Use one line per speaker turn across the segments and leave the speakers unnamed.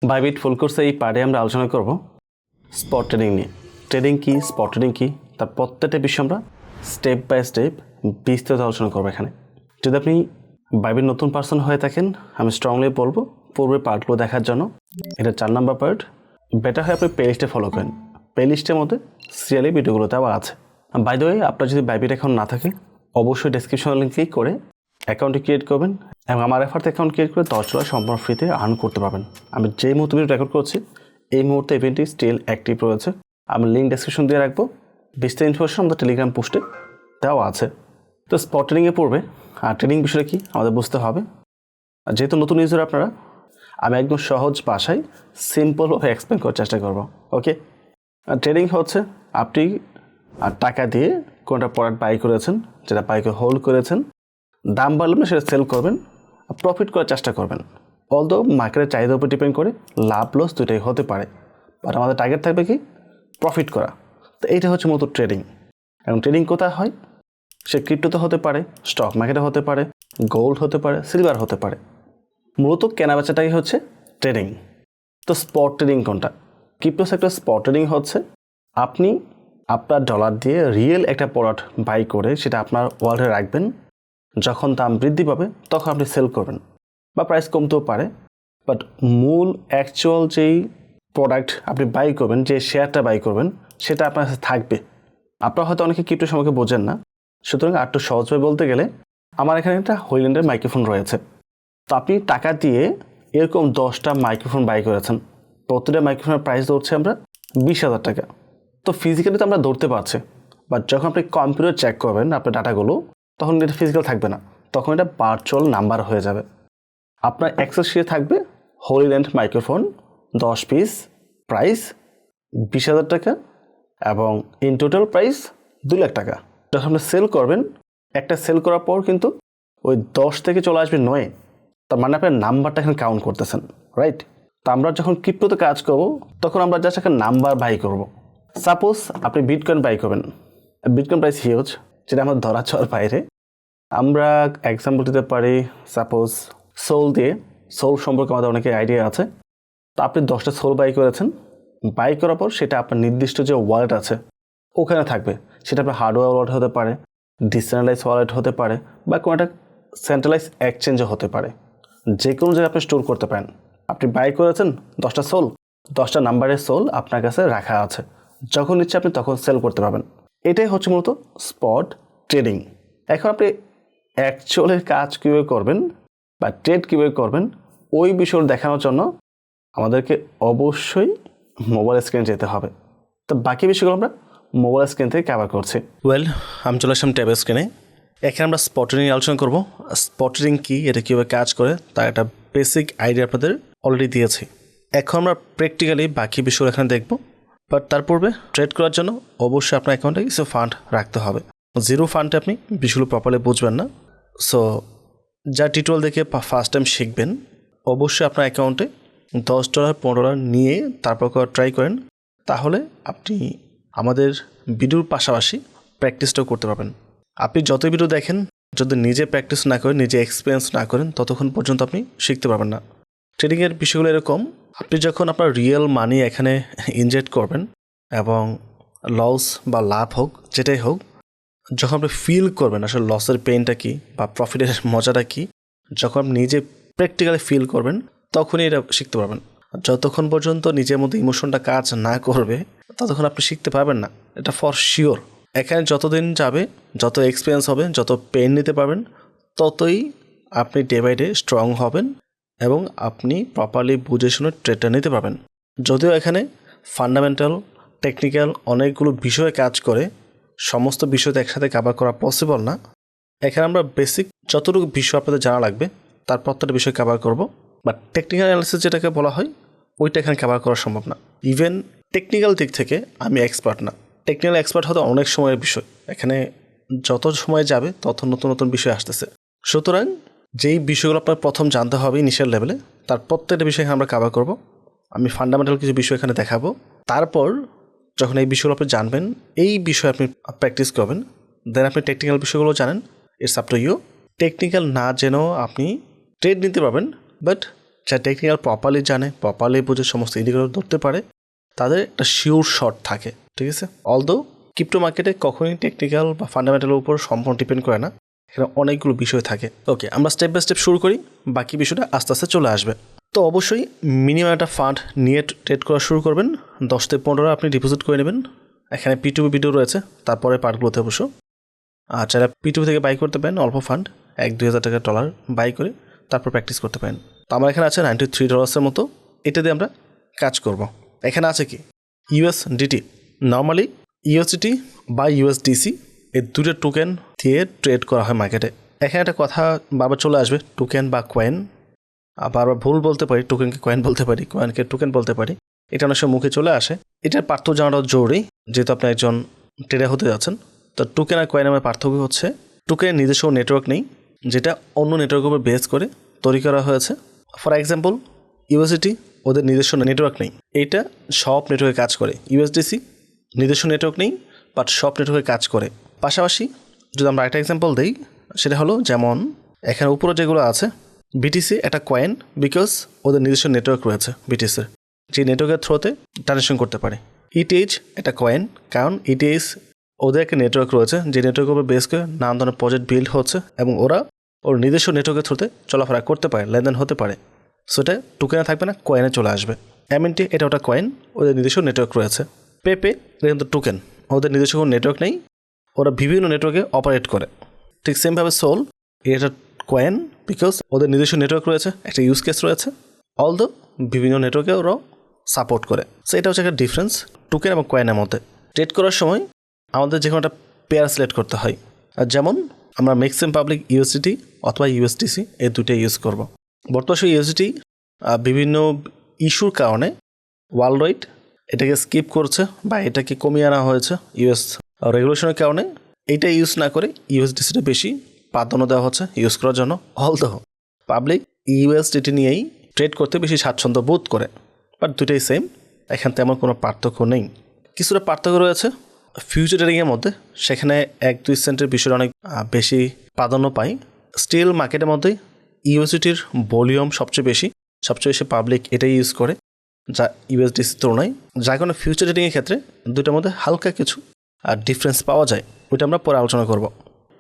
Bybit ফুল কোর্সে এই পার্টে আমরা আলোচনা করব স্পট ট্রেডিং নিয়ে। ট্রেডিং কি, স্পট ট্রেডিং কি, তার প্রত্যেকটা বিষয় আমরা স্টেপ বাই স্টেপ বিস্তারিত আলোচনা করবো এখানে। যদি আপনি বাইবিট নতুন পার্সন হয়ে থাকেন, আমি স্ট্রংলি বলবো পূর্বের পার্টগুলো দেখার জন্য। এটা 4 নম্বর পার্ট। বেটার হয় আপনি প্লেলিস্টে ফলো করেন, প্লেলিস্টের মধ্যে সিরিয়ালি ভিডিওগুলোতে আবার আছে। বাই দ্য ওয়ে, আপনার যদি বাইবিট অ্যাকাউন্ট না থাকে অবশ্যই ডেসক্রিপশন লিঙ্ক ক্লিক করে অ্যাকাউন্টটি ক্রিয়েট করবেন এবং আমার রেফারতে অ্যাকাউন্ট ক্রিয়েট করে $10 সম্পূর্ণ ফ্রিতে আর্ন করতে পারবেন। আমি যেই মুহূর্তে ভিডিও রেকর্ড করছি এই মুহূর্তে ইভেন্টটি স্টিল অ্যাক্টিভ রয়েছে। আমি লিঙ্ক ডেসক্রিপশন দিয়ে রাখবো। বিস্তারিত ইনফরমেশন আমাদের টেলিগ্রাম পোস্টে দেওয়া আছে। তো স্পট ট্রেডিংয়ে পড়বে আর ট্রেডিং বিষয়টা কি আমাদের বুঝতে হবে। যেহেতু নতুন ইউজার আপনারা, আমি একদম সহজ ভাষায় সিম্পলভাবে এক্সপ্লেন করার চেষ্টা করবো। ওকে, ট্রেডিং হচ্ছে আপনি টাকা দিয়ে কোনটা প্রোডাক্ট বাই করেছেন, যেটা বাইকে হোল্ড করেছেন, দাম বাড়লে না সেটা সেল করবেন, প্রফিট করার চেষ্টা করবেন। অলদো মার্কেটের চাহিদার উপর ডিপেন্ড করে লাভ লস দুইটাই হতে পারে, বাট আমাদের টার্গেট থাকবে কি প্রফিট করা। তো এইটা হচ্ছে মূলত ট্রেডিং। এবং ট্রেডিং কোথায় হয়? সে ক্রিপ্টোতে হতে পারে, স্টক মার্কেটে হতে পারে, গোল্ড হতে পারে, সিলভার হতে পারে। মূলত কেনাবেচাটাই হচ্ছে ট্রেডিং। তো স্পট ট্রেডিং কোনটা? ক্রিপ্টো সেক্টর স্পট ট্রেডিং হচ্ছে আপনি আপনার ডলার দিয়ে রিয়েল একটা প্রোডাক্ট বাই করে সেটা আপনার ওয়ালেটে রাখবেন। যখন দাম বৃদ্ধি পাবে তখন আপনি সেল করবেন, বা প্রাইস কমতেও পারে, বাট মূল অ্যাকচুয়াল যেই প্রোডাক্ট আপনি বাই করবেন, যে শেয়ারটা বাই করবেন সেটা আপনার কাছে থাকবে। আপনারা হয়তো অনেকে ক্রিপ্টো সম্পর্কে বোঝেন না, সুতরাং আর একটু সহজভাবে বলতে গেলে আমার এখানে একটা হোইল্যান্ডের মাইক্রোফোন রয়েছে। তো আপনি টাকা দিয়ে এরকম 10টা মাইক্রোফোন বাই করেছেন, প্রতিটা মাইক্রোফোনের প্রাইস ধরছে আমরা 20,000 টাকা। তো ফিজিক্যালি তো আমরা ধরতে পারছি, বাট যখন আপনি কম্পিউটার চেক করবেন আপনার ডাটাগুলো, তখন এটা ফিজিক্যাল থাকবে না, তখন এটা ভার্চুয়াল নাম্বার হয়ে যাবে। আপনার অ্যাক্সেস শিটে থাকবে হোলিল্যান্ড মাইক্রোফোন 10 পিস, প্রাইস 20,000 টাকা এবং ইন টোটাল প্রাইস 2 লাখ টাকা। যখন আপনি সেল করবেন, একটা সেল করার পর কিন্তু ওই 10 থেকে চলে আসবে 9, তার মানে আপনার নাম্বারটা এখানে কাউন্ট করতেছেন, রাইট? তো আমরা যখন ক্রিপ্টোতে কাজ করব তখন আমরা জাস্ট একটা নাম্বার বাই করব। সাপোজ আপনি বিটকয়েন বাই করবেন, বিটকয়েন প্রাইস হিউজ, যেটা আমাদের ধরা ছোঁয়ার বাইরে। আমরা এক্সাম্পল দিতে পারি সাপোজ সোল দিয়ে। সোল সম্পর্কে আমাদের অনেকের আইডিয়া আছে। তো আপনি 10টা সোল বাই করেছেন, বাই করার পর সেটা আপনার নির্দিষ্ট যে ওয়ালেট আছে ওখানে থাকবে। সেটা আপনার হার্ডওয়্যার ওয়ালেট হতে পারে, ডিসেন্ট্রালাইজ ওয়ালেট হতে পারে, বা কোনো একটা সেন্ট্রালাইজ এক্সচেঞ্জও হতে পারে। যে কোনো জায়গায় আপনি স্টোর করতে পারেন। আপনি বাই করেছেন 10টা সোল, 10টা নাম্বারের সোল আপনার কাছে রাখা আছে, যখন ইচ্ছে আপনি তখন সেল করতে পারবেন। এটাই হচ্ছে মূলত স্পট ট্রেডিং। এখন আপনি অ্যাকচুয়ালের কাজ কীভাবে করবেন বা ট্রেড কীভাবে করবেন ওই বিষয় দেখানোর জন্য আমাদেরকে অবশ্যই মোবাইল স্ক্রিনে যেতে হবে। তো বাকি বিষয়গুলো আমরা মোবাইল স্ক্রিন থেকে কভার করছি। আমি চলে আসলাম ট্যাব স্ক্রিনে। এখানে আমরা স্পট ট্রেডিং আলোচনা করব। স্পট ট্রেডিং কী, এটা কীভাবে কাজ করে তার একটা বেসিক আইডিয়া আপনাদের অলরেডি দিয়েছি। এখন আমরা প্র্যাকটিক্যালি বাকি বিষয়গুলো এখানে দেখব। বাট তার পূর্বে ট্রেড করার জন্য অবশ্যই আপনার অ্যাকাউন্টে কিছু ফান্ড রাখতে হবে। জিরো ফান্ডে আপনি বিষয়গুলো প্রপারলি বুঝবেন না। সো যা টিউটোরিয়াল দেখে ফার্স্ট টাইম শিখবেন, অবশ্যই আপনার অ্যাকাউন্টে $10 $15 নিয়ে তারপর ট্রাই করেন, তাহলে আপনি আমাদের ভিডিওর পাশাপাশি প্র্যাকটিসটাও করতে পারবেন। আপনি যত ভিডিও দেখেন, যদি নিজে প্র্যাকটিস না করেন, নিজে এক্সপিরিয়েন্স না করেন, ততক্ষণ পর্যন্ত আপনি শিখতে পারবেন না। ট্রেডিংয়ের বিষয়গুলো এরকম, আপনি যখন আপনার রিয়েল মানি এখানে ইনজেক্ট করবেন এবং লস বা লাভ হোক যেটাই হোক, যখন আপনি ফিল করবেন আসলে লসের পেইনটা কী বা প্রফিটের মজাটা কী, যখন আপনি নিজে প্র্যাকটিক্যালি ফিল করবেন তখনই এটা শিখতে পারবেন। যতক্ষণ পর্যন্ত নিজের মধ্যে ইমোশনটা কাজ না করবে ততক্ষণ আপনি শিখতে পারবেন না, এটা ফর শিওর। এখানে যতদিন যাবে, যত এক্সপিরিয়েন্স হবে, যত পেন নিতে পারবেন, ততই আপনি ডে বাই ডে স্ট্রং হবেন এবং আপনি প্রপারলি বুঝে শুনে ট্রেডটা নিতে পারবেন। যদিও এখানে ফান্ডামেন্টাল, টেকনিক্যাল অনেকগুলো বিষয়ে কাজ করে, সমস্ত বিষয় একসাথে কভার করা পসিবল না। এখানে আমরা বেসিক যতটুকু বিষয় আপনাদের জানা লাগবে তার প্রত্যেকটা বিষয় কভার করব। বাট টেকনিক্যাল অ্যানালিসিস যেটাকে বলা হয় ওইটা এখানে কভার করা সম্ভব না। ইভেন টেকনিক্যাল দিক থেকে আমি এক্সপার্ট না। টেকনিক্যাল এক্সপার্ট হতে অনেক সময়ের বিষয়, এখানে যত সময় যাবে তত নতুন নতুন বিষয় আসতেছে। সুতরাং যেই বিষয়গুলো আপনার প্রথম জানতে হবে ইনিশিয়াল লেভেলে, তার প্রত্যেকটা বিষয় আমরা কভার করব। আমি ফান্ডামেন্টাল কিছু বিষয় এখানে দেখাবো। তারপর যখন এই বিষয়গুলো আপনি জানবেন, এই বিষয়ে আপনি প্র্যাকটিস করবেন, দেন আপনি টেকনিক্যাল বিষয়গুলো জানেন, it's up to you. Technical না জেনেও আপনি ট্রেড নিতে পারবেন, বাট
যারা টেকনিক্যাল প্রপারলি জানে, প্রপারলি বুঝে সমস্ত ইন্ডিকেটর ধরতে পারে, তাদের একটা শিওর শট থাকে, ঠিক আছে। অলদো ক্রিপ্টো মার্কেটে কখনোই টেকনিক্যাল বা ফান্ডামেন্টালের উপর সম্পূর্ণ ডিপেন্ড করে না, এখানে অনেকগুলো বিষয় থাকে। ওকে, আমরা স্টেপ বাই স্টেপ শুরু করি, বাকি বিষয়টা আস্তে আস্তে চলে আসবে। তো অবশ্যই মিনিমাম একটা ফান্ড নিয়ে ট্রেড করা শুরু করবেন। 10 থেকে 15 আপনি ডিপোজিট করে নেবেন। এখানে P2P ভিডিও রয়েছে, তারপরে পার্টগুলোতে অবশ্য। আর যারা P2P থেকে বাই করতে পারেন অল্প ফান্ড, 1-2 হাজার টাকা ডলার বাই করে তারপর প্র্যাকটিস করতে পারেন। তো আমার এখানে আছে $93 মতো, এটা দিয়ে আমরা কাজ করব। এখানে আছে কি USDT। নর্মালি USDT বা USDC এই দুটো টোকেন দিয়ে ট্রেড করা হয় মার্কেটে। এখানে একটা কথা বারবার চলে আসবে, টোকেন বা কয়েন। বারবার ভুল বলতে পারি, টোকেনকে কয়েন বলতে পারি, কয়েনকে টোকেন বলতে পারি, এটা অনেক সময় মুখে চলে আসে। এটার পার্থক্য জানাটা জরুরি, যেহেতু আপনি একজন ট্রেডার হতে যাচ্ছেন। তো টোকেন আর কয়েনের মধ্যে পার্থক্য হচ্ছে টোকেনের নিজস্ব নেটওয়ার্ক নেই, যেটা অন্য নেটওয়ার্কের উপর বেস করে তৈরি করা হয়েছে। ফর এক্সাম্পল USDT, ওদের নিজস্ব নেটওয়ার্ক নেই, এইটা সব নেটওয়ার্কে কাজ করে। USDC নিজস্ব নেটওয়ার্ক নেই, বাট সব নেটওয়ার্কে কাজ করে। পাশাপাশি যদি আমরা একটা এক্সাম্পল দিই, সেটা হলো যেমন এখানে উপরে যেগুলো আছে, BTC একটা কয়েন, বিকজ ওদের নিজস্ব নেটওয়ার্ক রয়েছে BTCর, যে নেটওয়ার্কের থ্রুতে ট্রানজেকশন করতে পারে। ETH একটা কয়েন, কারণ ETH ওদের একটা নেটওয়ার্ক রয়েছে, যে নেটওয়ার্কের উপর বেস করে নানান ধরনের প্রজেক্ট বিল্ড হচ্ছে এবং ওর নিজস্ব নেটওয়ার্কের থ্রুতে চলাফেরা করতে পারে, লেনদেন হতে পারে। সেটা টোকেনে থাকবে না, কয়েনে চলে আসবে। MNT এটা ওটা কয়েন, ওদের নিজস্ব নেটওয়ার্ক রয়েছে। পেপে এটা কিন্তু টোকেন, ওদের নিজস্ব কোনো নেটওয়ার্ক নেই, ওরা বিভিন্ন নেটওয়ার্কে অপারেট করে। ঠিক সেমভাবে সোল এটা কয়েন, বিকজ ওদের নিজস্ব নেটওয়ার্ক রয়েছে, একটা ইউজ কেস রয়েছে, অলদো বিভিন্ন নেটওয়ার্কে ওরা সাপোর্ট করে। সো এটা হচ্ছে একটা ডিফারেন্স টোকেন এবং কয়েনের মধ্যে। ট্রেড করার সময় আমাদের যে কোনো একটা পেয়ার সিলেক্ট করতে হয়, আর যেমন আমরা ম্যাক্সিমাম পাবলিক USDT অথবা USDC এই দুটোই ইউজ করব। বর্তমানে USDT বিভিন্ন ইস্যুর কারণে ওয়ার্ল্ড ওয়াইড এটাকে স্কিপ করছে বা এটাকে কমিয়ে আনা হয়েছে US রেগুলেশনের কারণে। এইটা ইউজ না করে USDCটা বেশি প্রাধান্য দেওয়া হচ্ছে ইউজ করার জন্য। অলদো পাবলিক USDT নিয়েই ট্রেড করতে বেশি স্বাচ্ছন্দ্য বোধ করে, বাট দুটোই সেম, এখানে তেমন কোনো পার্থক্য নেই। কিছুটা পার্থক্য রয়েছে ফিউচার ট্রেডিংয়ের মধ্যে, সেখানে 1-2 সেন্টের বিষয়টা অনেক বেশি প্রাধান্য পায়। স্টিল মার্কেটের মধ্যে USDTর ভলিউম সবচেয়ে বেশি পাবলিক এটাই ইউজ করে যা USDCর তুলনায়। যার কারণে ফিউচার ট্রেডিংয়ের ক্ষেত্রে দুটোর মধ্যে হালকা কিছু ডিফারেন্স পাওয়া যায়, ওইটা আমরা পরে আলোচনা করব।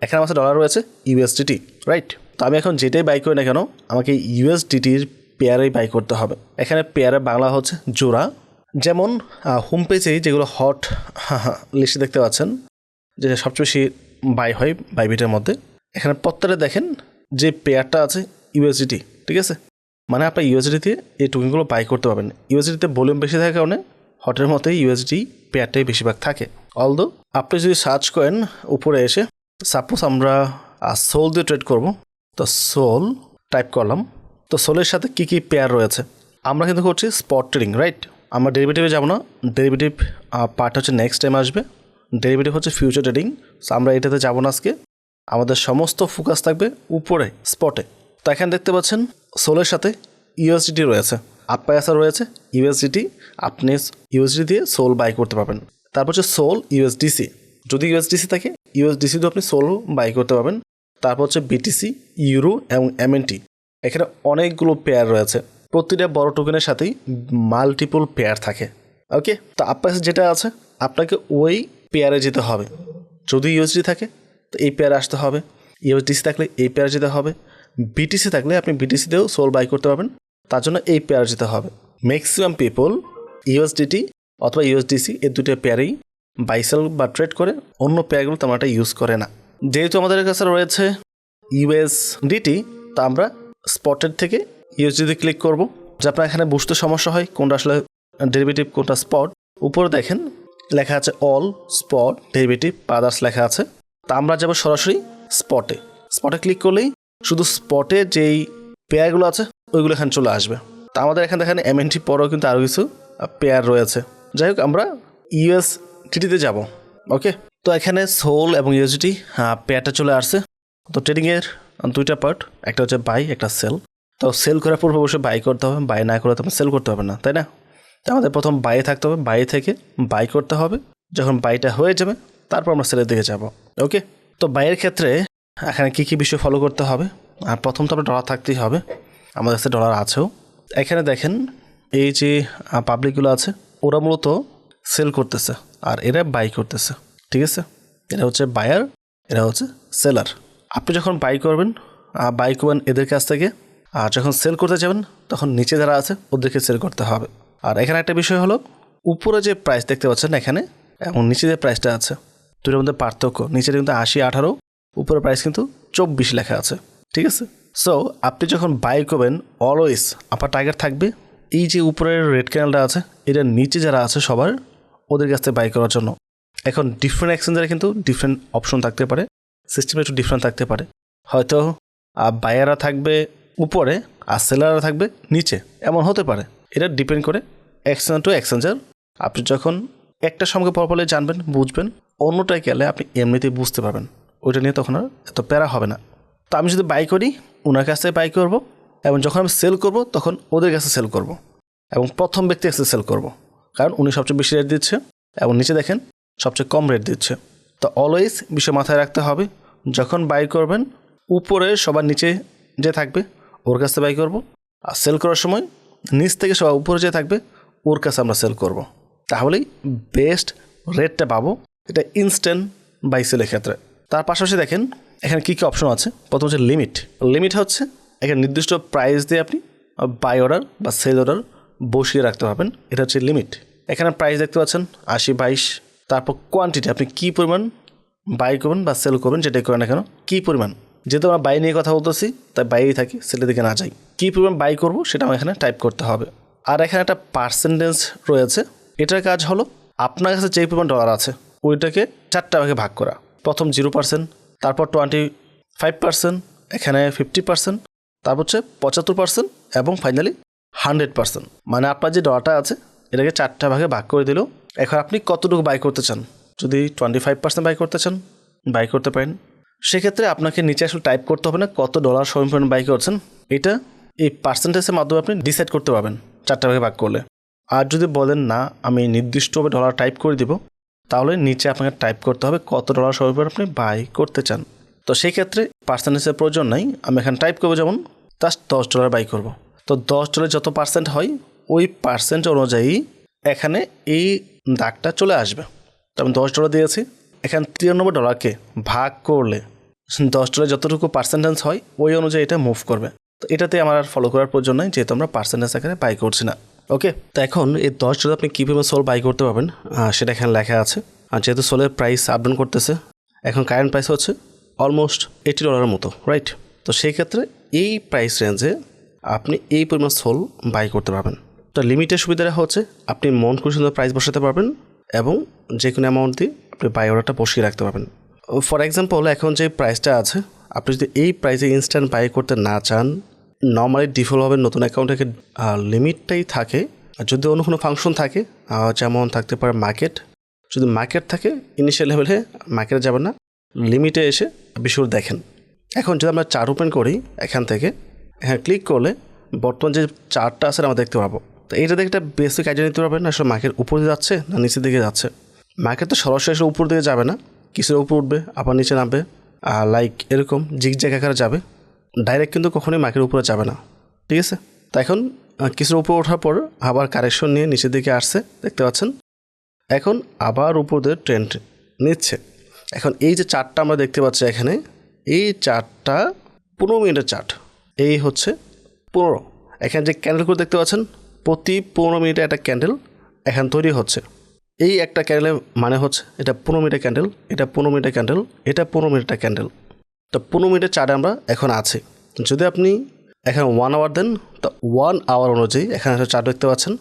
এখানে আমার ডলার রয়েছে USDT, রাইট? তো আমি এখন যেটাই বাই করি না কেন, আমাকে USDTর পেয়ারেই বাই করতে হবে। এখানে পেয়ারের বাংলা হচ্ছে জোড়া। যেমন হোম পেজে যেগুলো হট লিস্টে দেখতে পাচ্ছেন, যে সবচেয়ে বেশি বাই হয় বাইবিটের মধ্যে, এখানে প্রত্যেকটা দেখেন যে পেয়ারটা আছে USDT, ঠিক আছে? মানে আপনার USDT দিয়ে এই টোকেনগুলো বাই করতে পারবেন। USDT-তে ভলিউম বেশি থাকার কারণে হটের মতোই USDT পেয়ারটাই বেশিরভাগ থাকে। অলদো আপনি যদি সার্চ করেন উপরে এসে, সাপোজ আমরা সোল দিয়ে ট্রেড করব, তো সোল টাইপ করলাম, তো সোলের সাথে কী কী পেয়ার রয়েছে, আমরা কিন্তু করছি স্পট ট্রেডিং, রাইট? আমরা ডেরিভেটিভে যাব না, ডেরিভেটিভ পার্ট হচ্ছে নেক্সট টাইম আসবে। ডেরিভেটিভ হচ্ছে ফিউচার ট্রেডিং, সো আমরা এটাতে যাব না আজকে। আমাদের সমস্ত ফোকাস থাকবে উপরে স্পটে। তো এখানে দেখতে পাচ্ছেন সোলের সাথে USDT রয়েছে, আপায়াসা রয়েছে USDT, আপনি USDT দিয়ে সোল বাই করতে পারবেন। তারপর হচ্ছে সোল USDC, যদি USDC থাকে USDC দিয়ে আপনি সোল বাই করতে পারবেন। তারপর হচ্ছে BTC, ইউরো এবং MNT। এখানে অনেকগুলো পেয়ার রয়েছে, প্রতিটা বড় টোকেনের সাথেই মাল্টিপল পেয়ার থাকে। ওকে, তো আপনার যেটা আছে আপনাকে ওই পেয়ারে যেতে হবে। যদি USDT থাকে তো এই পেয়ারে আসতে হবে, USDC থাকলে এই পেয়ারে যেতে হবে, BTC থাকলে আপনি BTC দিয়েও সোল বাই করতে পারবেন, তার জন্য এই পেয়ারে যেতে হবে। ম্যাক্সিমাম পিপল USDT অথবা USDC এই দুটো পেয়ারেই বাই সেল বা ট্রেড করে, অন্য পেয়ারগুলো তেমন একটা ইউজ করে না। যেহেতু আমাদের কাছে রয়েছে USDT, তা আমরা স্পটের থেকে USDT ক্লিক করব। যে আপনার এখানে বুঝতে সমস্যা হয় কোনটা আসলে ডেরিভেটিভ কোনটা স্পট, উপরে দেখেন লেখা আছে অল স্পট ডেরিভেটিভ আদার্স লেখা আছে। তা আমরা যাব সরাসরি স্পটে ক্লিক করলেই শুধু স্পটে যেই পেয়ারগুলো আছে ওইগুলো এখানে চলে আসবে। তা আমাদের এখানে দেখেন MNT পরেও কিন্তু আরও কিছু পেয়ার রয়েছে। যাই হোক, আমরা USDT-তে যাব। ওকে, তো এখানে সোল এবং USDT পেয়ারটা চলে আসছে। তো ট্রেডিংয়ের দুইটা পার্ট, একটা হচ্ছে বাই, একটা সেল। তো সেল করার পূর্বে অবশ্যই বাই করতে হবে, বাই না করে তো সেল করতে হবে না, তাই না? তো আমাদের প্রথম বাইয়ে থাকতে হবে, বাই থেকে বাই করতে হবে। যখন বাইটা হয়ে যাবে তারপর আমরা সেলের দিকে যাব। ওকে, তো বাইয়ের ক্ষেত্রে এখানে কী কী বিষয় ফলো করতে হবে? আর প্রথম তো আপনার ডলার থাকতেই হবে, আমাদের কাছে ডলার আছেও। এখানে দেখেন এই যে পাবলিকগুলো আছে ওরা মূলত সেল করতেছে আর এরা বাই করতেছে, ঠিক আছে? এরা হচ্ছে বায়ার, এরা হচ্ছে সেলার। আপনি যখন বাই করবেন এদের কাছ থেকে, আর যখন সেল করতে যাবেন তখন নিচে যারা আছে ওদেরকে সেল করতে হবে। আর এখানে একটা বিষয় হলো, উপরে যে প্রাইস দেখতে পাচ্ছেন এখানে এবং নিচে যে প্রাইসটা আছে দুটোর মধ্যে পার্থক্য। নিচে কিন্তু 80-18, উপরের প্রাইস কিন্তু 24 লেখা আছে, ঠিক আছে? সো আপনি যখন বাই করবেন অলওয়েজ আপনার টার্গেট থাকবে এই যে উপরের রেড ক্যান্ডেলটা আছে এটার নিচে যারা আছে সবার ওদের কাছ থেকে বাই করার জন্য। এখন ডিফারেন্ট এক্সচেঞ্জারে কিন্তু ডিফারেন্ট অপশন থাকতে পারে, সিস্টেম একটু ডিফারেন্ট থাকতে পারে। হয়তো বায়াররা থাকবে উপরে আর সেলাররা থাকবে নিচে, এমন হতে পারে। এটা ডিপেন্ড করে এক্সচেঞ্জার টু এক্সচেঞ্জার। আপনি যখন একটা সঙ্গে প্রপারলি জানবেন বুঝবেন, অন্যটায় গেলে আপনি এমনিতেই বুঝতে পারবেন, ওইটা নিয়ে তখন আর এত প্যারা হবে না। তো আমি যদি বাই করি ওনার কাছ থেকে বাই করবো, এবং যখন আমি সেল করব তখন ওদের কাছে সেল করব, এবং প্রথম ব্যক্তি কাছে সেল করব, কারণ উনি সবচেয়ে বেশি রেট দিচ্ছে এবং নিচে দেখেন সবচেয়ে কম রেট দিচ্ছে। তো অলওয়েজ বিষয় মাথায় রাখতে হবে, যখন বাই করবেন উপরে সবার নিচে যে থাকবে ওর কাছে বাই করব, আর সেল করার সময় নিচ থেকে সবার উপরে যে থাকবে ওর কাছে আমরা সেল করব, তাহলেই বেস্ট রেটটা পাবো। এটা ইনস্ট্যান্ট বাই সেলের ক্ষেত্রে। তার পাশাপাশি দেখেন এখানে কী কী অপশন আছে। প্রথম হচ্ছে লিমিট হচ্ছে এখানে নির্দিষ্ট প্রাইস দিয়ে আপনি বাই অর্ডার বা সেল অর্ডার বসিয়ে রাখতে পারবেন, এটা হচ্ছে লিমিট। এখানে প্রাইস দেখতে পাচ্ছেন 80-22। তারপর কোয়ান্টিটি, আপনি কী পরিমাণ বাই করবেন বা সেল করবেন যেটাই করেন না কেন, কী পরিমাণ, যেহেতু আমরা বাই নিয়ে কথা বলতেছি তাই বাইরেই থাকি, সেলের দিকে না যাই। কী পরিমাণ বাই করবো সেটা আমার এখানে টাইপ করতে হবে। আর এখানে একটা পার্সেন্টেজ রয়েছে, এটার কাজ হলো আপনার কাছে যেই পরিমাণ ডলার আছে ওইটাকে 4টা ভাগে ভাগ করা। প্রথম 0%, তারপর 25%, এখানে 50%, তারপর হচ্ছে 75% এবং ফাইনালি 100%। মানে আপনার যে ডলারটা আছে এটাকে 4টা ভাগে ভাগ করে দিল। এখন আপনি কতটুকু বাই করতে চান, যদি 25% বাই করতে চান বাই করতে পারেন। সেক্ষেত্রে আপনাকে নিচে আসলে টাইপ করতে হবে না কত ডলার সময় বাই করছেন, এটা এই পার্সেন্টেজের মাধ্যমে আপনি ডিসাইড করতে পারবেন 4টা ভাগে ভাগ করলে। আর যদি বলেন না আমি নির্দিষ্টভাবে ডলার টাইপ করে দিব, তাহলে নিচে আপনাকে টাইপ করতে হবে কত ডলার সময় আপনি বাই করতে চান। তো সেই ক্ষেত্রে পার্সেন্টেজের প্রয়োজন নাই, আমি এখানে টাইপ করবো যেমন জাস্ট $10 বাই করব। তো $10 যত পার্সেন্ট হয় ওই পার্সেন্ট অনুযায়ী এখানে এই দাগটা চলে আসবে। তো আমি $10 দিয়েছি, এখানে $93কে ভাগ করলে $10 যতটুকু পার্সেন্টেজ হয় ওই অনুযায়ী এটা মুভ করবে। তো এটাতে আমার আর ফলো করার প্রয়োজন নাই, যেহেতু আমরা পার্সেন্টেজ এখানে বাই করছি না। ওকে, তো এখন এই $10 আপনি কীভাবে সোল বাই করতে পারবেন সেটা এখানে লেখা আছে। আর যেহেতু সোলের প্রাইস আপডাউন করতেছে, এখন কারেন্ট প্রাইস হচ্ছে অলমোস্ট $80 মতো, রাইট? তো সেই ক্ষেত্রে এই প্রাইস রেঞ্জে আপনি এই পরিমাণ সোল বাই করতে পারবেন। তো লিমিটের সুবিধাটা হচ্ছে আপনি মন খুশি প্রাইস বসাতে পারবেন এবং যে কোনো অ্যামাউন্ট দিয়ে আপনি বাই অর্ডারটা বসিয়ে রাখতে পারবেন। ফর এক্সাম্পল এখন যে প্রাইসটা আছে, আপনি যদি এই প্রাইসে ইনস্ট্যান্ট বাই করতে না চান, নর্মালি ডিফল্টভাবে নতুন অ্যাকাউন্টে লিমিটটাই থাকে। যদি অন্য কোনো ফাংশন থাকে যেমন থাকতে পারে মার্কেট, যদি মার্কেট থাকে ইনিশিয়াল লেভেলে মার্কেটে যাবেন না, লিমিটে এসে বিষয় দেখেন। এখন যদি আমরা চার্ট ওপেন করি এখান থেকে, এখানে ক্লিক করলে বর্তমান যে চার্টটা আছে আমরা দেখতে পাবো। তো এইটা দেখে একটা বেসিক আইডিয়া নিতে পারবেন আসলে মার্কেট উপর দিকে যাচ্ছে না নিচের দিকে যাচ্ছে। মার্কেট তো সরাসরি এসে উপর দিকে যাবে না, কিছুর উপর উঠবে আবার নিচে নামবে, লাইক এরকম জিগজ্যাগ আকারে যাবে, ডাইরেক্ট কিন্তু কখনোই মার্কেটের উপরে যাবে না, ঠিক আছে? তো এখন কিছুর উপর ওঠার পর আবার কারেকশন নিয়ে নিচের দিকে আসছে দেখতে পাচ্ছেন, এখন আবার উপর দিয়ে ট্রেন্ড নিচ্ছে। এখন এই যে চার্টটা আমরা দেখতে পাচ্ছি এখানে, এই চার্টটা 15 মিনিটের চার্ট, এই হচ্ছে 15। এখানে যে ক্যান্ডেলগুলো দেখতে পাচ্ছেন প্রতি 15 মিনিটে একটা ক্যান্ডেল এখন তৈরি হচ্ছে। এই একটা ক্যান্ডেলের মানে হচ্ছে এটা 15 মিনিটের ক্যান্ডেল, এটা 15 মিনিটের ক্যান্ডেল, এটা 15 মিনিটের ক্যান্ডেল। তো 15 মিনিটের চার্টে আমরা এখন আছি। যদি আপনি এখানে 1 আওয়ার দেন, তো 1 আওয়ার অনুযায়ী এখানে একটা চার্ট দেখতে পাচ্ছেন।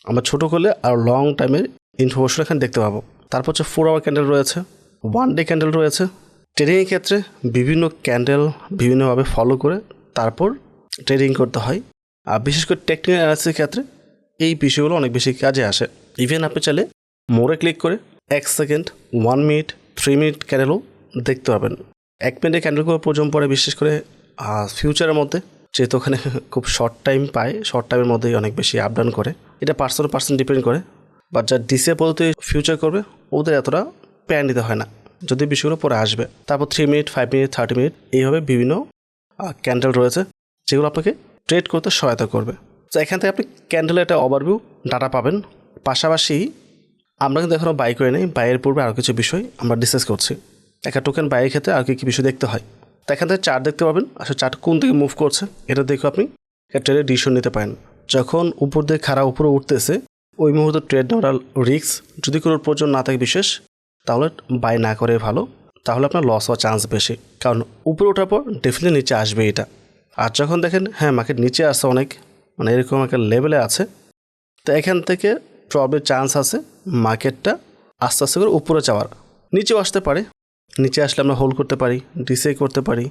আমরা ছোটো করলে আর লং টাইমের ইনফরমেশন এখানে দেখতে পাবো। তারপর হচ্ছে 4 আওয়ার ক্যান্ডেল রয়েছে, 1 ডে ক্যান্ডেল রয়েছে। ট্রেডিংয়ের ক্ষেত্রে বিভিন্ন ক্যান্ডেল বিভিন্নভাবে ফলো করে তারপর ট্রেডিং করতে হয়। আর বিশেষ করে টেকনিক্যাল অ্যানালিসিসের ক্ষেত্রে এই বিষয়গুলো অনেক বেশি কাজে আসে। ইভেন আপনি চাইলে মোড়ে ক্লিক করে 1 সেকেন্ড, 1 মিনিট, 3 মিনিট ক্যান্ডেলও দেখতে পাবেন। 1 মিনিটের ক্যান্ডেলগুলো প্রয়োজন পড়ে বিশেষ করে ফিউচারের মধ্যে, যেহেতু ওখানে খুব শর্ট টাইম পায়, শর্ট টাইমের মধ্যেই অনেক বেশি আপ ডাউন করে। এটা পার্সন ডিপেন্ড করে, বাট যা ডিসিএ পদ্ধতি ফিউচার করবে ওদের এতটা প্যান দিতে হয় না, যদি বিষয়গুলো পরে আসবে। তারপর 3 মিনিট, 5 মিনিট, 30 মিনিট এইভাবে বিভিন্ন ক্যান্ডেল রয়েছে যেগুলো আপনাকে ট্রেড করতে সহায়তা করবে। তো এখান থেকে আপনি ক্যান্ডেলের একটা ওভারভিউ ডাটা পাবেন। পাশাপাশি আমরা কিন্তু এখনও বাই করে নেই, বাইয়ের পূর্বে আরও কিছু বিষয় আমরা ডিসকাস করছি। একটা টোকেন বাইয়ের ক্ষেত্রে আর কী কী বিষয় দেখতে হয়। তো এখান থেকে চার্ট দেখতে পাবেন, আসলে চার্ট কোন দিকে মুভ করছে এটা দেখে আপনি ট্রেডের ডিসিশন নিতে পারেন। যখন উপর দিয়ে খাড়া উপরে উঠতেছে ওই মুহূর্তে ট্রেড নেওয়ার রিস্ক যদি কোনো প্রয়োজন না থাকে বিশেষ, তাহলে বাই না করে ভালো, তাহলে আপনার লস হওয়ার চান্স বেশি। কারণ উপরে ওঠার পর ডেফিনেটলি নিচে আসবে এটা। আর যখন দেখেন হ্যাঁ মার্কেট নিচে আসছে অনেক, মানে এরকম একটা লেভেলে আছে, তো এখান থেকে প্রবলেম চান্স আছে মার্কেটটা আস্তে আস্তে করে উপরে যাওয়ার। নিচেও আসতে পারে, নিচে আসলে আমরা হোল্ড করতে পারি, ডিসে করতে পারি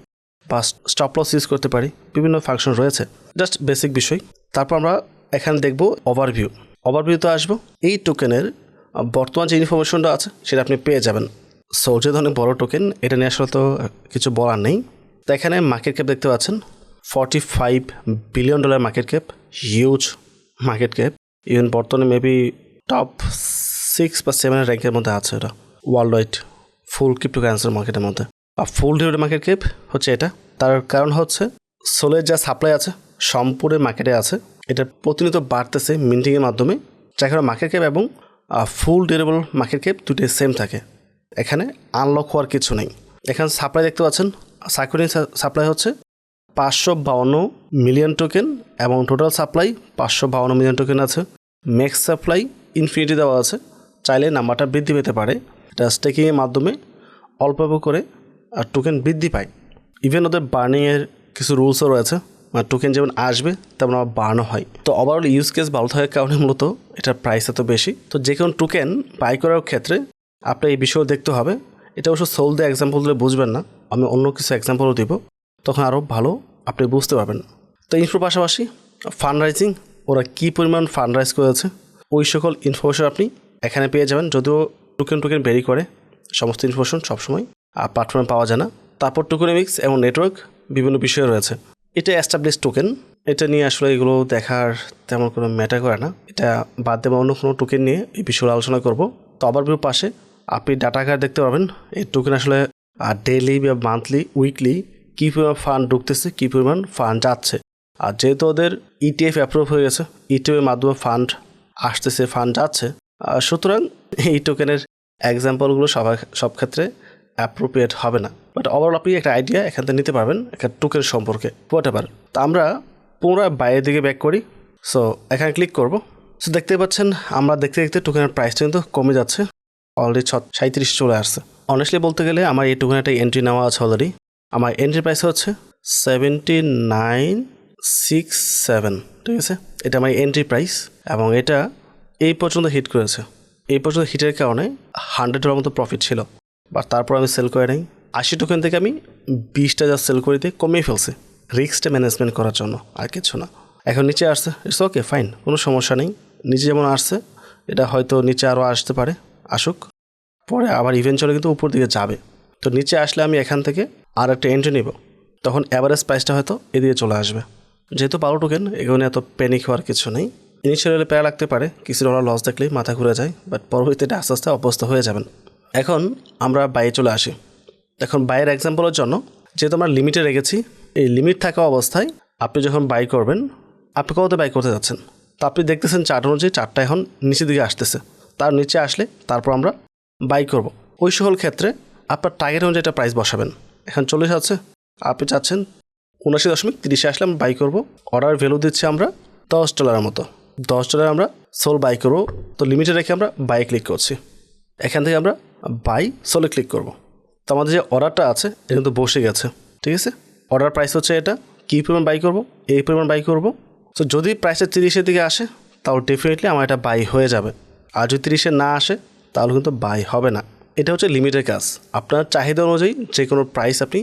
বা স্টপ লস ইউজ করতে পারি, বিভিন্ন ফাংশন রয়েছে, জাস্ট বেসিক বিষয়। তারপর আমরা এখানে দেখব ওভারভিউতে আসবো। এই টোকেনের বর্তমান যে ইনফরমেশনটা আছে সেটা আপনি পেয়ে যাবেন। সো যে ধরনের বড় টোকেন এটা নিয়ে আসলে তো কিছু বলার নেই। তো এখানে মার্কেট ক্যাপ দেখতে পাচ্ছেন $45 billion market cap, huge market cap. Even বর্তমানে মেবি টপ 6 বা 7 র্যাঙ্কের মধ্যে আছে এটা ওয়ার্ল্ড ওয়াইড ফুল ক্রিপ্টোকারেন্সির মার্কেটের মধ্যে। আর ফুল ডিউরের মার্কেট ক্যাপ হচ্ছে এটা। তার কারণ হচ্ছে সোলের যা সাপ্লাই আছে সম্পূর্ণ মার্কেটে আছে, এটা প্রতিনিয়ত বাড়তেছে মিন্টিংয়ের মাধ্যমে, যার কারণে মার্কেট ক্যাপ এবং ফুল ডিউরেবল মার্কেট ক্যাপ দুটোই সেম থাকে। এখানে আনলক হওয়ার কিছু নেই। এখানে সাপ্লাই দেখতে পাচ্ছেন, সার্কুলেটিং সাপ্লাই হচ্ছে 552 মিলিয়ন টোকেন এবং টোটাল সাপ্লাই 552 মিলিয়ন টোকেন আছে। ম্যাক্স সাপ্লাই ইনফিনিটি দেওয়া আছে, চাইলে নাম্বারটা বৃদ্ধি পেতে পারে। এটা স্টেকিংয়ের মাধ্যমে অল্প অল্প করে আর টোকেন বৃদ্ধি পায়। ইভেন ওদের বার্নিংয়ের কিছু রুলসও রয়েছে, মানে টোকেন যেমন আসবে তেমন আবার বার্নও হয়। তো ওভারঅল ইউজ কেস ভালো থাকার কারণে মূলত এটার প্রাইস এত বেশি। তো যে কোনো টোকেন বাই করার ক্ষেত্রে আপনার এই বিষয়ও দেখতে হবে। এটা অবশ্য সোল দিয়ে এক্সাম্পল দিলে বুঝবেন না, আমি অন্য কিছু এক্সাম্পলও দিব, তখন আরও ভালো আপনি বুঝতে পারবেন। তো ইনফোর পাশাপাশি ফান্ড রাইজিং, ওরা কী পরিমাণ ফান্ড রাইজ করেছে ওই সকল ইনফরমেশন আপনি এখানে পেয়ে যাবেন। যদিও টোকেন ভেরি করে, সমস্ত ইনফরমেশন সবসময় প্ল্যাটফর্মে পাওয়া যায় না। তারপর টোকেনমিক্স এবং নেটওয়ার্ক বিভিন্ন বিষয় রয়েছে। এটা এস্টাবলিশ টোকেন, এটা নিয়ে আসলে এগুলো দেখার তেমন কোনো ম্যাটার করে না। এটা বাদ দেওয়া অন্য কোনো টোকেন নিয়ে এই বিষয়ে আলোচনা করব। তো ওভারভিউ পাশে আপনি ডাটা কার্ড দেখতে পাবেন। এই টোকেন আসলে ডেইলি বা মান্থলি উইকলি কী পরিমাণ ফান্ড ঢুকতেছে, কী পরিমাণ ফান্ড যাচ্ছে। আর যেহেতু ওদের ইটিএফ অ্যাপ্রুভ হয়ে গেছে, ইটিএফের মাধ্যমে ফান্ড আসতেছে, ফান্ড যাচ্ছে, সুতরাং এই টোকেনের এক্সাম্পলগুলো সব ক্ষেত্রে অ্যাপ্রোপ্রিয়েট হবে না। বাট ওভারঅল আপনি একটা আইডিয়া এখান থেকে নিতে পারবেন একটা টোকেন সম্পর্কে হোয়াটএভার। তো আমরা পুনরায় বাইরের দিকে ব্যাক করি। সো এখানে ক্লিক করব। সো দেখতে পাচ্ছেন আমরা দেখতে দেখতে টোকেনের প্রাইসটা কিন্তু কমে যাচ্ছে, অলরেডি 37 চলে আসছে। অনেস্টলি বলতে গেলে আমার এই টোকেনের একটা এন্ট্রি নেওয়া আছে অলরেডি। আমার এন্ট্রি প্রাইস হচ্ছে 7967, ঠিক আছে? এটা আমার এন্ট্রি প্রাইস এবং এটা এই পর্যন্ত হিট করেছে। এই পর্যন্ত হিটের কারণে $100 মতো প্রফিট ছিল, বাট তারপর আমি সেল করে নেই। 80 টোকেন থেকে আমি 20টা যা সেল করে দিয়ে কমিয়ে ফেলছি রিস্কটা ম্যানেজমেন্ট করার জন্য, আর কিছু না। এখন নিচে আসছে, ইটস ওকে, ফাইন, কোনো সমস্যা নেই। নিচে যেমন আসছে এটা হয়তো নিচে আরও আসতে পারে, আসুক, পরে আবার ইভেনচুয়ালি কিন্তু উপর দিকে যাবে। তো নিচে আসলে আমি এখান থেকে আর একটা এন্ট্রি নেব, তখন অ্যাভারেজ প্রাইসটা হয়তো এদিকে চলে আসবে। যেহেতু ভালো টোকেন, এখানে এত প্যানিক হওয়ার কিছু নেই। ইনিশিয়ালি প্যারা লাগতে পারে, কিছু ডলার লস দেখলেই মাথা ঘুরে যায়, বাট পরবর্তীতে আস্তে আস্তে অভ্যস্ত হয়ে যাবেন। এখন আমরা বাইরে চলে আসি। এখন বাইরের এক্সাম্পলের জন্য যেহেতু আমরা লিমিটে রেখেছি, এই লিমিট থাকা অবস্থায় আপনি যখন বাই করবেন, আপনি কততে বাই করতে যাচ্ছেন, তো আপনি দেখতেছেন চার্ট অনুযায়ী চার্টটা এখন নিচের দিকে আসতেছে। তার নিচে আসলে তারপর আমরা বাই করব। ওই সকল ক্ষেত্রে আপনার টার্গেট অনুযায়ী একটা প্রাইস বসাবেন। এখন 40 আছে, আপনি চাচ্ছেন 79.30 আসলে আমরা বাই করব। অর্ডার ভ্যালু দিচ্ছি আমরা $10 মতো। $10 আমরা সোল বাই করব। তো লিমিটে রেখে আমরা বাই ক্লিক করছি। এখান থেকে আমরা বাই সোলে ক্লিক করব। তো আমাদের যে অর্ডারটা আছে এটা কিন্তু বসে গেছে, ঠিক আছে? অর্ডার প্রাইস হচ্ছে এটা, কী পরিমাণ বাই করব, এই পরিমাণ বাই করব। তো যদি প্রাইসটা 30-এর দিকে আসে তাহলে ডেফিনেটলি আমার এটা বাই হয়ে যাবে, আর যদি 30-এ না আসে তাহলে কিন্তু বাই হবে না। এটা হচ্ছে লিমিটের কাজ। আপনার চাহিদা অনুযায়ী যে কোনো প্রাইস আপনি